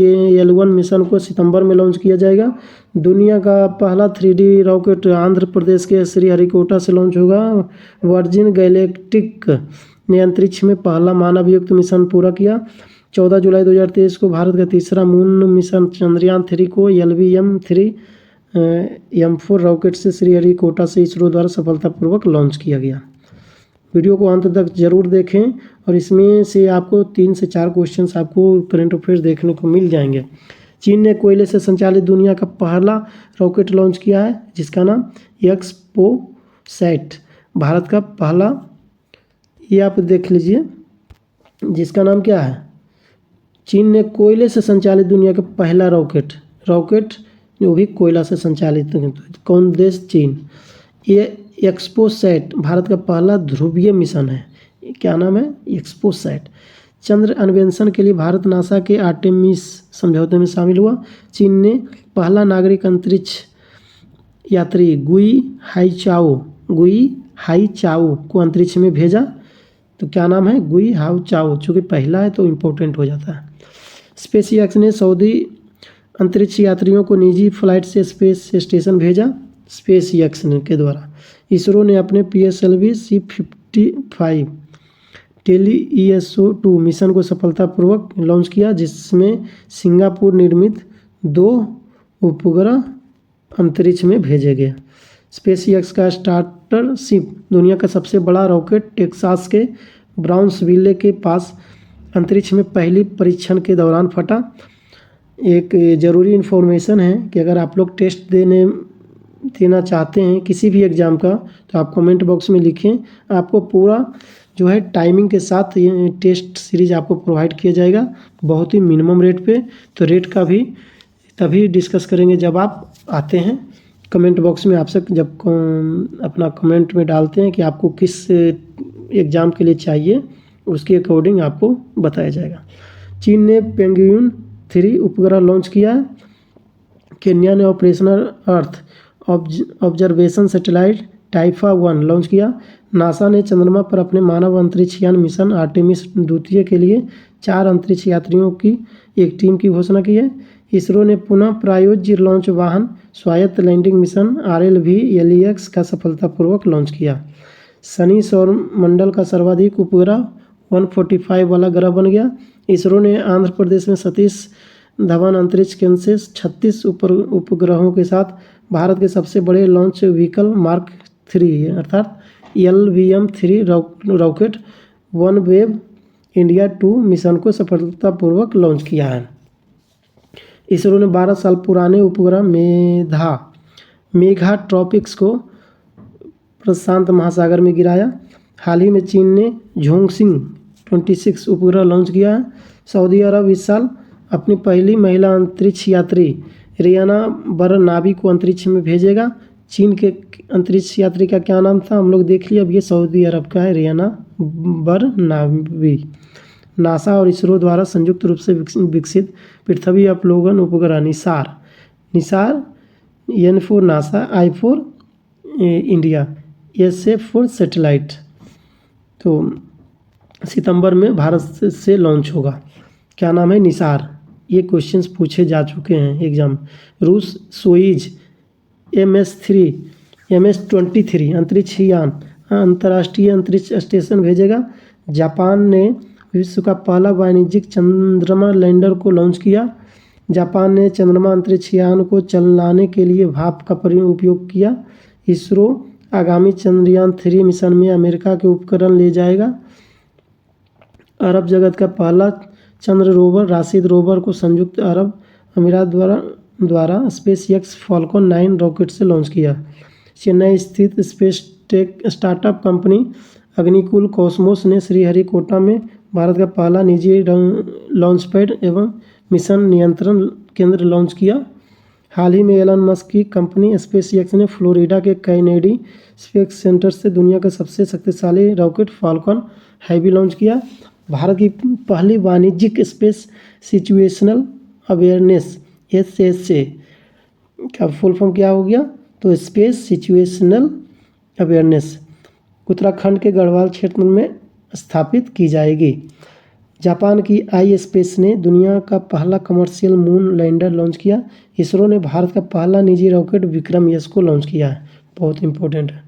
L1 मिशन को सितंबर में लॉन्च किया जाएगा। दुनिया का पहला 3D रॉकेट आंध्र प्रदेश के श्रीहरिकोटा से लॉन्च होगा। वर्जिन गैलेक्टिक ने अंतरिक्ष में पहला मानव युक्त मिशन पूरा किया। 14 जुलाई 2023 को भारत का तीसरा मून मिशन चंद्रयान 3 को LVM-3M4 रॉकेट से श्रीहरिकोटा से इसरो द्वारा सफलतापूर्वक लॉन्च किया गया। वीडियो को अंत तक जरूर देखें और इसमें से आपको 3 से 4 क्वेश्चंस आपको करंट अफेयर्स देखने को मिल जाएंगे। चीन ने कोयले से संचालित दुनिया का पहला रॉकेट लॉन्च किया है जिसका नाम एक्सपोसैट। भारत का पहला, ये आप देख लीजिए, जिसका नाम क्या है, चीन ने कोयले से संचालित दुनिया का पहला रॉकेट जो भी कोयला से संचालित, कौन देश, चीन। ये एक्सपोसैट भारत का पहला ध्रुवीय मिशन है। क्या नाम है, एक्सपोसैट। चंद्र अन्वेषण के लिए भारत नासा के आर्टेमिस समझौते में शामिल हुआ। चीन ने पहला नागरिक अंतरिक्ष यात्री गुई हाईचाओ को अंतरिक्ष में भेजा। तो क्या नाम है, गुई हाईचाओ। चूँकि पहला है तो इम्पोर्टेंट हो जाता है। स्पेसएक्स ने सऊदी अंतरिक्ष यात्रियों को निजी फ्लाइट से स्पेस स्टेशन भेजा। स्पेसएक्स के द्वारा इसरो ने अपने PSLV-C55 टेलीईएसओ-2 मिशन को सफलतापूर्वक लॉन्च किया, जिसमें सिंगापुर निर्मित 2 उपग्रह अंतरिक्ष में भेजे गए। स्पेसएक्स का स्टार्टरशिप दुनिया का सबसे बड़ा रॉकेट टेक्सास के ब्राउन्सविले के पास अंतरिक्ष में पहली परीक्षण के दौरान फटा। एक ज़रूरी इन्फॉर्मेशन है कि अगर आप लोग टेस्ट देना चाहते हैं किसी भी एग्ज़ाम का तो आप कमेंट बॉक्स में लिखें। आपको पूरा जो है टाइमिंग के साथ ये टेस्ट सीरीज़ आपको प्रोवाइड किया जाएगा बहुत ही मिनिमम रेट पे। तो रेट का भी तभी डिस्कस करेंगे जब आप आते हैं कमेंट बॉक्स में। आपसे जब अपना कमेंट में डालते हैं कि आपको किस एग्ज़ाम के लिए चाहिए, उसके अकॉर्डिंग आपको बताया जाएगा। चीन ने पेंगुइन 3 उपग्रह लॉन्च किया है। केन्या ने operational earth observation satellite Taifa 1 launch किया। नासा ने चंद्रमा पर अपने मानव अंतरिक्षयान मिशन आर्टेमिस 2 के लिए 4 अंतरिक्ष यात्रियों की एक टीम की घोषणा की है। इसरो ने पुनः प्रायोज्य लॉन्च वाहन स्वायत्त लैंडिंग मिशन RLV-LEX का सफलतापूर्वक लॉन्च किया। शनि सौर मंडल का सर्वाधिक उपग्रह 145 वाला ग्रह बन गया। इसरो ने आंध्र प्रदेश में सतीश धवन अंतरिक्ष केंद्र से 36 उपग्रहों के साथ भारत के सबसे बड़े लॉन्च व्हीकल मार्क 3 अर्थात LVM-3 rocket OneWeb India 2 mission को सफलतापूर्वक लॉन्च किया है। इसरो ने 12 साल पुराने उपग्रह मेघा ट्रॉपिक्स को प्रशांत महासागर में गिराया। हाल ही में चीन ने झोंगसिंग 26 उपग्रह लॉन्च किया है। सऊदी अरब इस साल अपनी पहली महिला अंतरिक्ष यात्री रियाना बरनाबी को अंतरिक्ष में भेजेगा। चीन के अंतरिक्ष यात्री का क्या नाम था हम लोग देख लिए, अब ये सऊदी अरब का है, रियाना बरनाबी। नासा और इसरो द्वारा संयुक्त रूप से विकसित पृथ्वी अवलोकन उपग्रह Nisar N for NASA, I for India, SA for satellite तो सितंबर में भारत से लॉन्च होगा। क्या नाम है? निसार। ये क्वेश्चंस पूछे जा चुके हैं एग्जाम। रूस सोइज MS-23 अंतरिक्ष यान अंतर्राष्ट्रीय अंतरिक्ष स्टेशन भेजेगा। जापान ने विश्व का पहला वाणिज्यिक चंद्रमा लैंडर को लॉन्च किया। जापान ने चंद्रमा अंतरिक्ष यान को चलाने के लिए भाप का उपयोग किया। इसरो आगामी चंद्रयान 3 मिशन में अमेरिका के उपकरण ले जाएगा। अरब जगत का पहला चंद्र रोवर राशिद रोवर को संयुक्त अरब अमीरात द्वारा स्पेसएक्स फॉल्कन 9 रॉकेट से लॉन्च किया। चेन्नई स्थित space tech startup company Agnikul Cosmos ने श्रीहरिकोटा में भारत का पहला निजी लॉन्च पैड एवं मिशन नियंत्रण केंद्र लॉन्च किया। हाल ही में एलन मस्क की कंपनी स्पेसएक्स ने फ्लोरिडा के कैनेडी स्पेस सेंटर से दुनिया का सबसे शक्तिशाली रॉकेट फॉल्कन हैवी लॉन्च किया। भारत की पहली वाणिज्यिक स्पेस सिचुएशनल अवेयरनेस SSA का फुल फॉर्म क्या हो गया? तो स्पेस सिचुएशनल अवेयरनेस उत्तराखंड के गढ़वाल क्षेत्र में स्थापित की जाएगी। जापान की iSpace ने दुनिया का पहला कमर्शियल मून लैंडर लॉन्च किया। इसरो ने भारत का पहला निजी रॉकेट विक्रम एस को लॉन्च किया है। बहुत इंपॉर्टेंट है।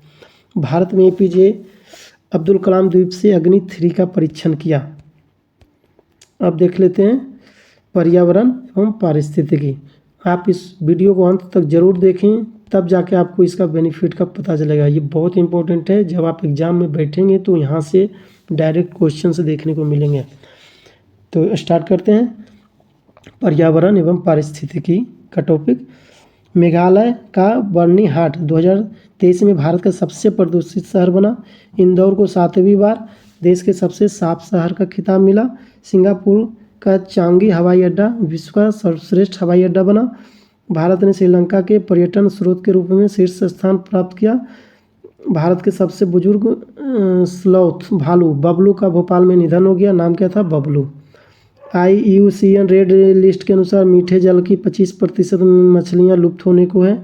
भारत में APJ अब्दुल कलाम द्वीप से अग्नि 3 का परीक्षण किया। अब देख लेते हैं पर्यावरण एवं पारिस्थितिकी। आप इस वीडियो को अंत तक जरूर देखें, तब जाके आपको इसका बेनिफिट का पता चलेगा। ये बहुत इंपॉर्टेंट है। जब आप एग्जाम में बैठेंगे तो यहाँ से डायरेक्ट क्वेश्चन देखने को मिलेंगे। तो स्टार्ट करते हैं। पर्यावरण एवं पारिस्थितिकी का टॉपिक। मेघालय का बर्नीहाट 2023 में भारत का सबसे प्रदूषित शहर बना। इंदौर को 7वीं बार देश के सबसे साफ शहर का खिताब मिला। सिंगापुर का चांगी हवाई अड्डा विश्व का सर्वश्रेष्ठ हवाई अड्डा बना। भारत ने श्रीलंका के पर्यटन स्रोत के रूप में शीर्ष स्थान प्राप्त किया। भारत के सबसे बुजुर्ग स्लॉथ भालू बबलू का भोपाल में निधन हो गया। नाम क्या था? बबलू। IUCN रेड लिस्ट के अनुसार मीठे जल की 25% मछलियाँ लुप्त होने को है।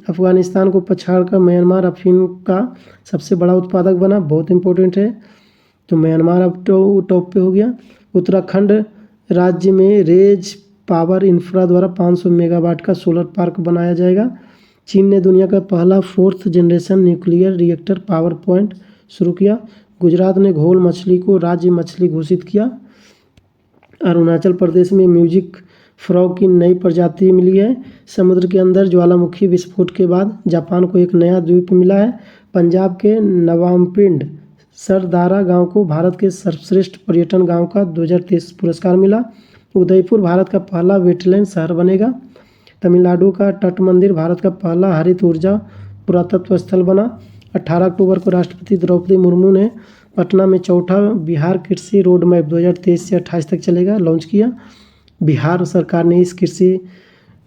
अफगानिस्तान को पछाड़कर म्यांमार अफीम का सबसे बड़ा उत्पादक बना। बहुत इंपॉर्टेंट है। तो म्यांमार अब टॉप पे हो गया। उत्तराखंड राज्य में रेज पावर इंफ्रा द्वारा 500 मेगावाट का सोलर पार्क बनाया जाएगा। चीन ने दुनिया का पहला 4th generation nuclear reactor power plant शुरू किया। गुजरात ने घोल मछली को राज्य मछली घोषित किया। अरुणाचल प्रदेश में म्यूजिक फ्रॉग की नई प्रजाति मिली है। समुद्र के अंदर ज्वालामुखी विस्फोट के बाद जापान को एक नया द्वीप मिला है। पंजाब के नवामपिंड सरदारा गांव को भारत के सर्वश्रेष्ठ पर्यटन गांव का 2023 पुरस्कार मिला। उदयपुर भारत का पहला वेटलैंड शहर बनेगा। तमिलनाडु का तट मंदिर भारत का पहला हरित ऊर्जा पुरातत्व स्थल बना। 18 अक्टूबर को राष्ट्रपति द्रौपदी मुर्मू ने पटना में चौथा बिहार कृषि रोड मैप 2023 से 28 तक चलेगा लॉन्च किया। बिहार सरकार ने इस कृषि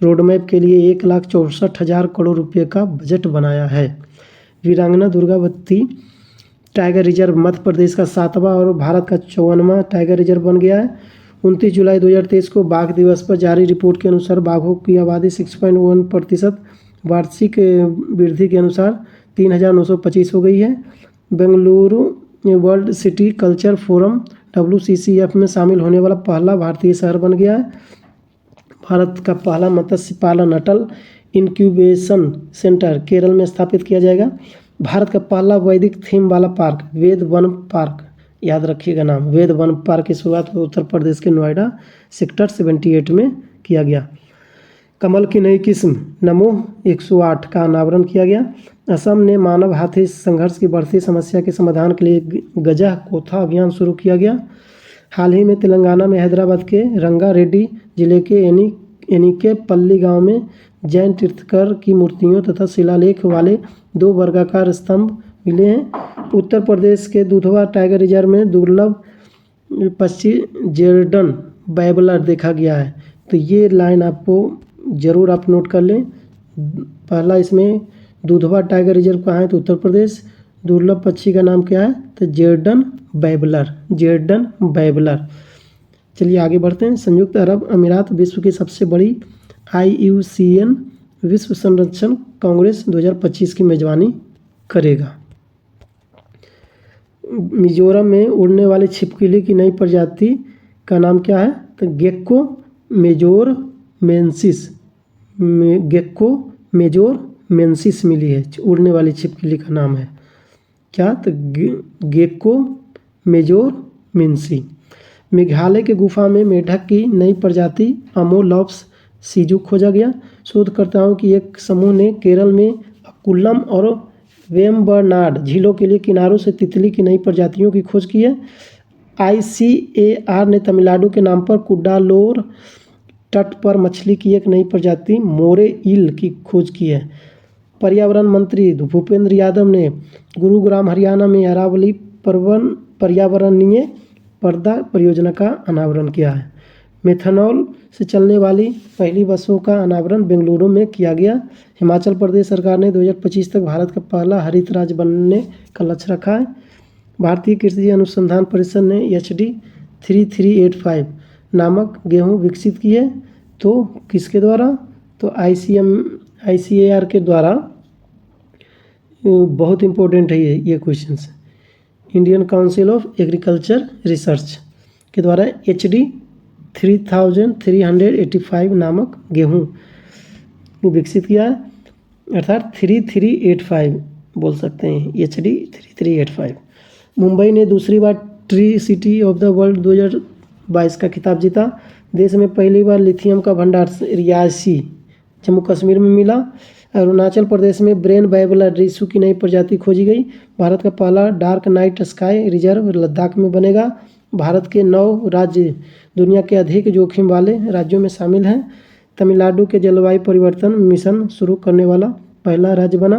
रोड मैप के लिए 1,64,000 करोड़ रुपये का बजट बनाया है। वीरांगना दुर्गावती टाइगर रिजर्व मध्य प्रदेश का 7वां और भारत का 54वां टाइगर रिजर्व बन गया है। 29 जुलाई 2023 को बाघ दिवस पर जारी रिपोर्ट के अनुसार बाघों की आबादी 6.1% वार्षिक वृद्धि के अनुसार 3,925 हो गई है। Bengaluru world city culture forum WCCF में शामिल होने वाला पहला भारतीय शहर बन गया है। भारत का पहला मत्स्य पालन अटल इंक्यूबेशन सेंटर केरल में स्थापित किया जाएगा। भारत का पहला वैदिक थीम वाला पार्क वेद वन पार्क, याद रखिएगा नाम, वेद वन पार्क की शुरुआत उत्तर प्रदेश के नोएडा सेक्टर 78 में किया गया। कमल की नई किस्म नमो 108 का अनावरण किया गया। असम ने मानव हाथी संघर्ष की बढ़ती समस्या के समाधान के लिए गजा कोथा अभियान शुरू किया गया। हाल ही में तेलंगाना में हैदराबाद के रंगारेड्डी जिले के एनिकेपल्ली गांव में जैन तीर्थकर की मूर्तियों तथा शिलालेख वाले 2 वर्गाकार स्तंभ मिले हैं। उत्तर प्रदेश के दुधवा टाइगर रिजर्व में दुर्लभ पक्षी जेर्डन बैबलर देखा गया है। तो ये लाइन आपको ज़रूर आप नोट कर लें। पहला इसमें दुधवा टाइगर रिजर्व कहाँ है? तो उत्तर प्रदेश। दुर्लभ पक्षी का नाम क्या है? तो जेर्डन बैबलर। चलिए आगे बढ़ते हैं। संयुक्त अरब अमीरात विश्व की सबसे बड़ी IUCN विश्व संरक्षण कांग्रेस 2025 की मेजबानी करेगा। मिजोरम में उड़ने वाली छिपकली की नई प्रजाति का नाम क्या है? तो gecko majeure menses, gecko majeure menses मिली है, उड़ने वाली छिपकली का नाम है क्या? तो गेक्को मेजोर मेंसी। मेघालय के गुफा में मेढक की नई प्रजाति अमोलॉप्स सीजू खोजा गया। शोधकर्ताओं की एक समूह ने केरल में अकुलम और वेम्बनाड झीलों के लिए किनारों से तितली की नई प्रजातियों की खोज की है। ICAR ने तमिलनाडु के नाम पर कुड्डालोर तट पर मछली की एक नई प्रजाति मोरे ईल की खोज की है। पर्यावरण मंत्री भूपेंद्र यादव ने गुरुग्राम हरियाणा में अरावली पर्यावरणीय पर्दा परियोजना का अनावरण किया है। मेथनॉल से चलने वाली पहली बसों का अनावरण बेंगलुरु में किया गया। हिमाचल प्रदेश सरकार ने 2025 तक भारत का पहला हरित राज्य बनने का लक्ष्य रखा है। भारतीय कृषि अनुसंधान परिषद ने HD 3385 नामक गेहूं विकसित की है। तो किसके द्वारा? तो ICAR के द्वारा। बहुत इम्पोर्टेंट है ये questions. Indian council of agriculture research के द्वारा HD 3385 नामक गेहूं विकसित किया है, अर्थात 3385 बोल सकते हैं, HD 3385। मुंबई ने दूसरी बार tree city of the world 2022 का खिताब जीता। देश में पहली बार लिथियम का भंडार रियासी जम्मू कश्मीर में मिला। अरुणाचल प्रदेश में ब्रेन बाइबलर रिसु की नई प्रजाति खोजी गई। भारत का पहला dark night sky reserve Ladakh में बनेगा। भारत के 9 राज्य दुनिया के अधिक जोखिम वाले राज्यों में शामिल हैं। तमिलनाडु के जलवायु परिवर्तन मिशन शुरू करने वाला पहला राज्य बना।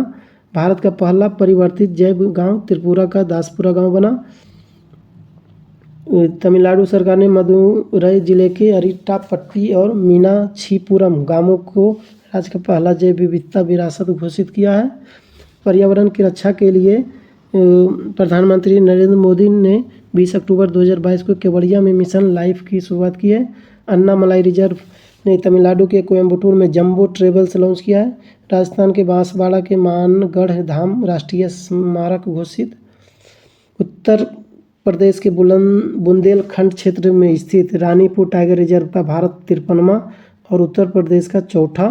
भारत का पहला परिवर्तित जैव गांव त्रिपुरा का दासपुरा गांव बना। तमिलनाडु सरकार ने मदुरई जिले के अरिट्टापट्टी और मीनाक्षीपुरम गांवों को राज्य का पहला जैव विविधता विरासत घोषित किया है। पर्यावरण की रक्षा के लिए प्रधानमंत्री नरेंद्र मोदी ने 20 अक्टूबर 2022 को केवड़िया में मिशन लाइफ की शुरुआत की है। अन्नामलाई रिजर्व ने तमिलनाडु के कोयम्बटूर में जंबो ट्रेवल्स लॉन्च किया है। राजस्थान के बांसवाड़ा के मानगढ़ धाम राष्ट्रीय स्मारक घोषित। उत्तर प्रदेश के बुंदेलखंड क्षेत्र में स्थित रानीपुर टाइगर रिजर्व का भारत 53वां और उत्तर प्रदेश का 4था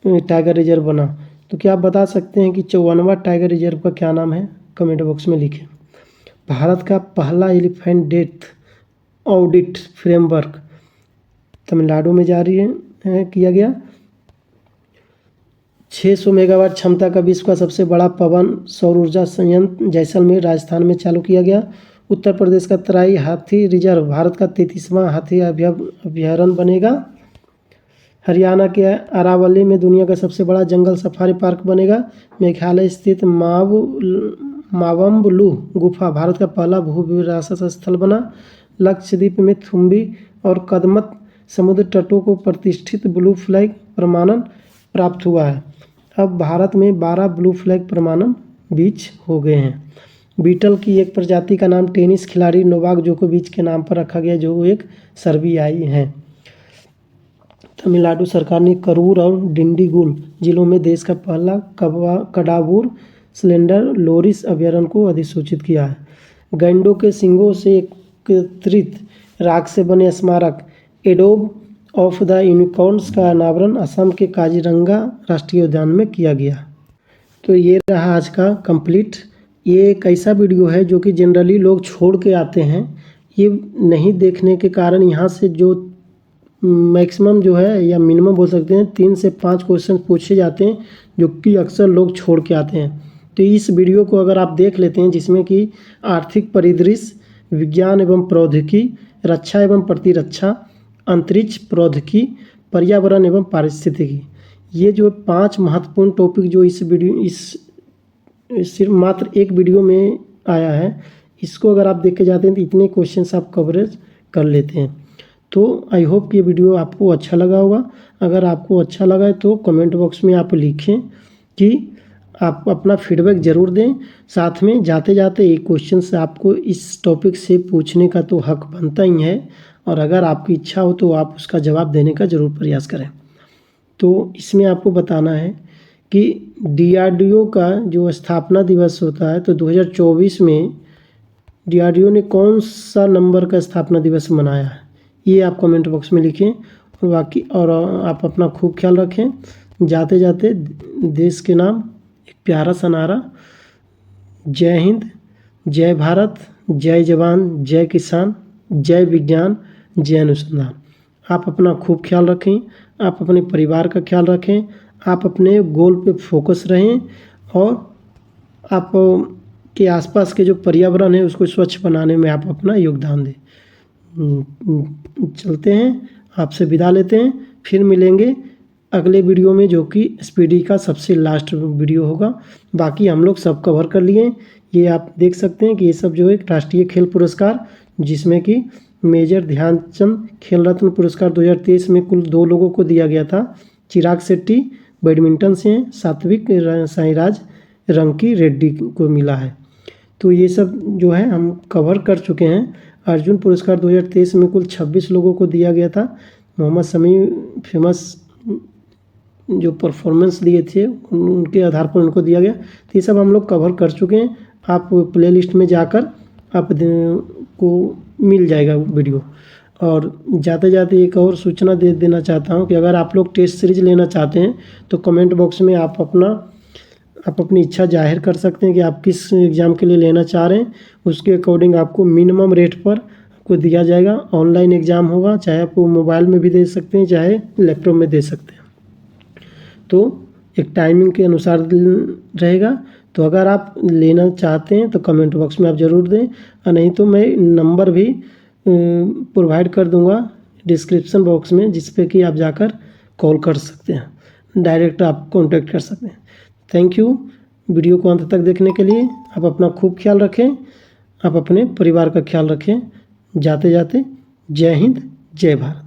टाइगर रिजर्व बना। तो क्या आप बता सकते हैं कि 54वां टाइगर रिजर्व का क्या नाम है? कमेंट बॉक्स में लिखें। भारत का पहला elephant death audit framework Tamil Nadu में जारी किया गया। 600 मेगावाट क्षमता का विश्व का सबसे बड़ा पवन सौर ऊर्जा संयंत्र जैसलमेर राजस्थान में चालू किया गया। उत्तर प्रदेश का तराई हाथी रिजर्व भारत का 33वां हाथी अभयारण्य बनेगा। हरियाणा के अरावली में दुनिया का सबसे बड़ा जंगल सफारी पार्क बनेगा। मेघालय स्थित मावम्बलू गुफा भारत का पहला भू विरासत स्थल बना। लक्षद्वीप में थुम्बी और कदमत समुद्र तटों को प्रतिष्ठित ब्लू फ्लैग प्रमाणन प्राप्त हुआ है। अब भारत में 12 ब्लू फ्लैग प्रमाणन बीच हो गए हैं। बीटल की एक प्रजाति का नाम टेनिस खिलाड़ी नोवाक जोकोविच के नाम पर रखा गया, जो एक सर्बियाई हैं। तमिलनाडु सरकार ने करूर और डिंडीगुल जिलों में देश का पहला कडावूर स्लेंडर लोरिस अभयारण्य को अधिसूचित किया है। गैंडों के सींगों से एकत्रित राख से बने स्मारक एडोब ऑफ द यूनिकॉर्न्स का अनावरण असम के काजीरंगा राष्ट्रीय उद्यान में किया गया। तो ये रहा आज का कंप्लीट। ये एक ऐसा वीडियो है जो कि जनरली लोग छोड़ के आते हैं। ये नहीं देखने के कारण यहाँ से जो मैक्सिमम जो है या मिनिमम बोल सकते हैं 3 से 5 क्वेश्चन पूछे जाते हैं, जो कि अक्सर लोग छोड़ के आते हैं। तो इस वीडियो को अगर आप देख लेते हैं, जिसमें कि आर्थिक परिदृश्य, विज्ञान एवं प्रौद्योगिकी, रक्षा एवं प्रतिरक्षा, अंतरिक्ष प्रौद्योगिकी, पर्यावरण एवं पारिस्थितिकी, ये जो 5 महत्वपूर्ण टॉपिक जो इस सिर्फ मात्र एक वीडियो में आया है, इसको अगर आप देख के जाते हैं तो इतने क्वेश्चंस आप कवरेज कर लेते हैं। तो आई होप कि ये वीडियो आपको अच्छा लगा होगा। अगर आपको अच्छा लगा है तो कमेंट बॉक्स में आप लिखें कि आप अपना फीडबैक ज़रूर दें। साथ में जाते जाते एक क्वेश्चन से आपको इस टॉपिक से पूछने का तो हक बनता ही है, और अगर आपकी इच्छा हो तो आप उसका जवाब देने का ज़रूर प्रयास करें। तो इसमें आपको बताना है कि DRDO का जो स्थापना दिवस होता है, तो 2024 में DRDO ने कौन सा नंबर का स्थापना दिवस मनाया है, ये आप कमेंट बॉक्स में लिखें। और बाकी और आप अपना खूब ख्याल रखें। जाते जाते देश के नाम एक प्यारा सा नारा, जय हिंद, जय भारत, जय जवान, जय किसान, जय विज्ञान, जय अनुसंधान। आप अपना खूब ख्याल रखें, आप अपने परिवार का ख्याल रखें, आप अपने गोल पे फोकस रहें और आप के आसपास के जो पर्यावरण है उसको स्वच्छ बनाने में आप अपना योगदान दें। चलते हैं, आपसे विदा लेते हैं, फिर मिलेंगे अगले वीडियो में जो कि स्पीडी का सबसे लास्ट वीडियो होगा। बाकी हम लोग सब कवर कर लिए। ये आप देख सकते हैं कि ये सब जो है राष्ट्रीय खेल पुरस्कार, जिसमें कि मेजर ध्यानचंद खेल रत्न पुरस्कार 2023 में कुल 2 लोगों को दिया गया था। चिराग शेट्टी बैडमिंटन से हैं, सात्विक साईराज रंकी रेड्डी को मिला है। तो ये सब जो है हम कवर कर चुके हैं। अर्जुन पुरस्कार 2023 में कुल 26 लोगों को दिया गया था। मोहम्मद शमी फेमस जो परफॉर्मेंस दिए थे उनके आधार पर उनको दिया गया। तो ये सब हम लोग कवर कर चुके हैं। आप प्लेलिस्ट में जाकर आप को मिल जाएगा वीडियो। और जाते जाते एक और सूचना दे देना चाहता हूँ कि अगर आप लोग टेस्ट सीरीज लेना चाहते हैं तो कमेंट बॉक्स में आप अपनी इच्छा जाहिर कर सकते हैं कि आप किस एग्ज़ाम के लिए लेना चाह रहे हैं। उसके अकॉर्डिंग आपको मिनिमम रेट पर आपको दिया जाएगा। ऑनलाइन एग्ज़ाम होगा, चाहे आप मोबाइल में भी दे सकते हैं, चाहे लैपटॉप में दे सकते हैं। तो एक टाइमिंग के अनुसार रहेगा। तो अगर आप लेना चाहते हैं तो कमेंट बॉक्स में आप ज़रूर दें, और नहीं तो मैं नंबर भी प्रोवाइड कर दूंगा डिस्क्रिप्शन बॉक्स में, जिस पे कि आप जाकर कॉल कर सकते हैं, डायरेक्ट आप कांटेक्ट कर सकते हैं। थैंक यू वीडियो को अंत तक देखने के लिए। आप अपना खूब ख्याल रखें, आप अपने परिवार का ख्याल रखें। जाते जाते जय हिंद, जय भारत।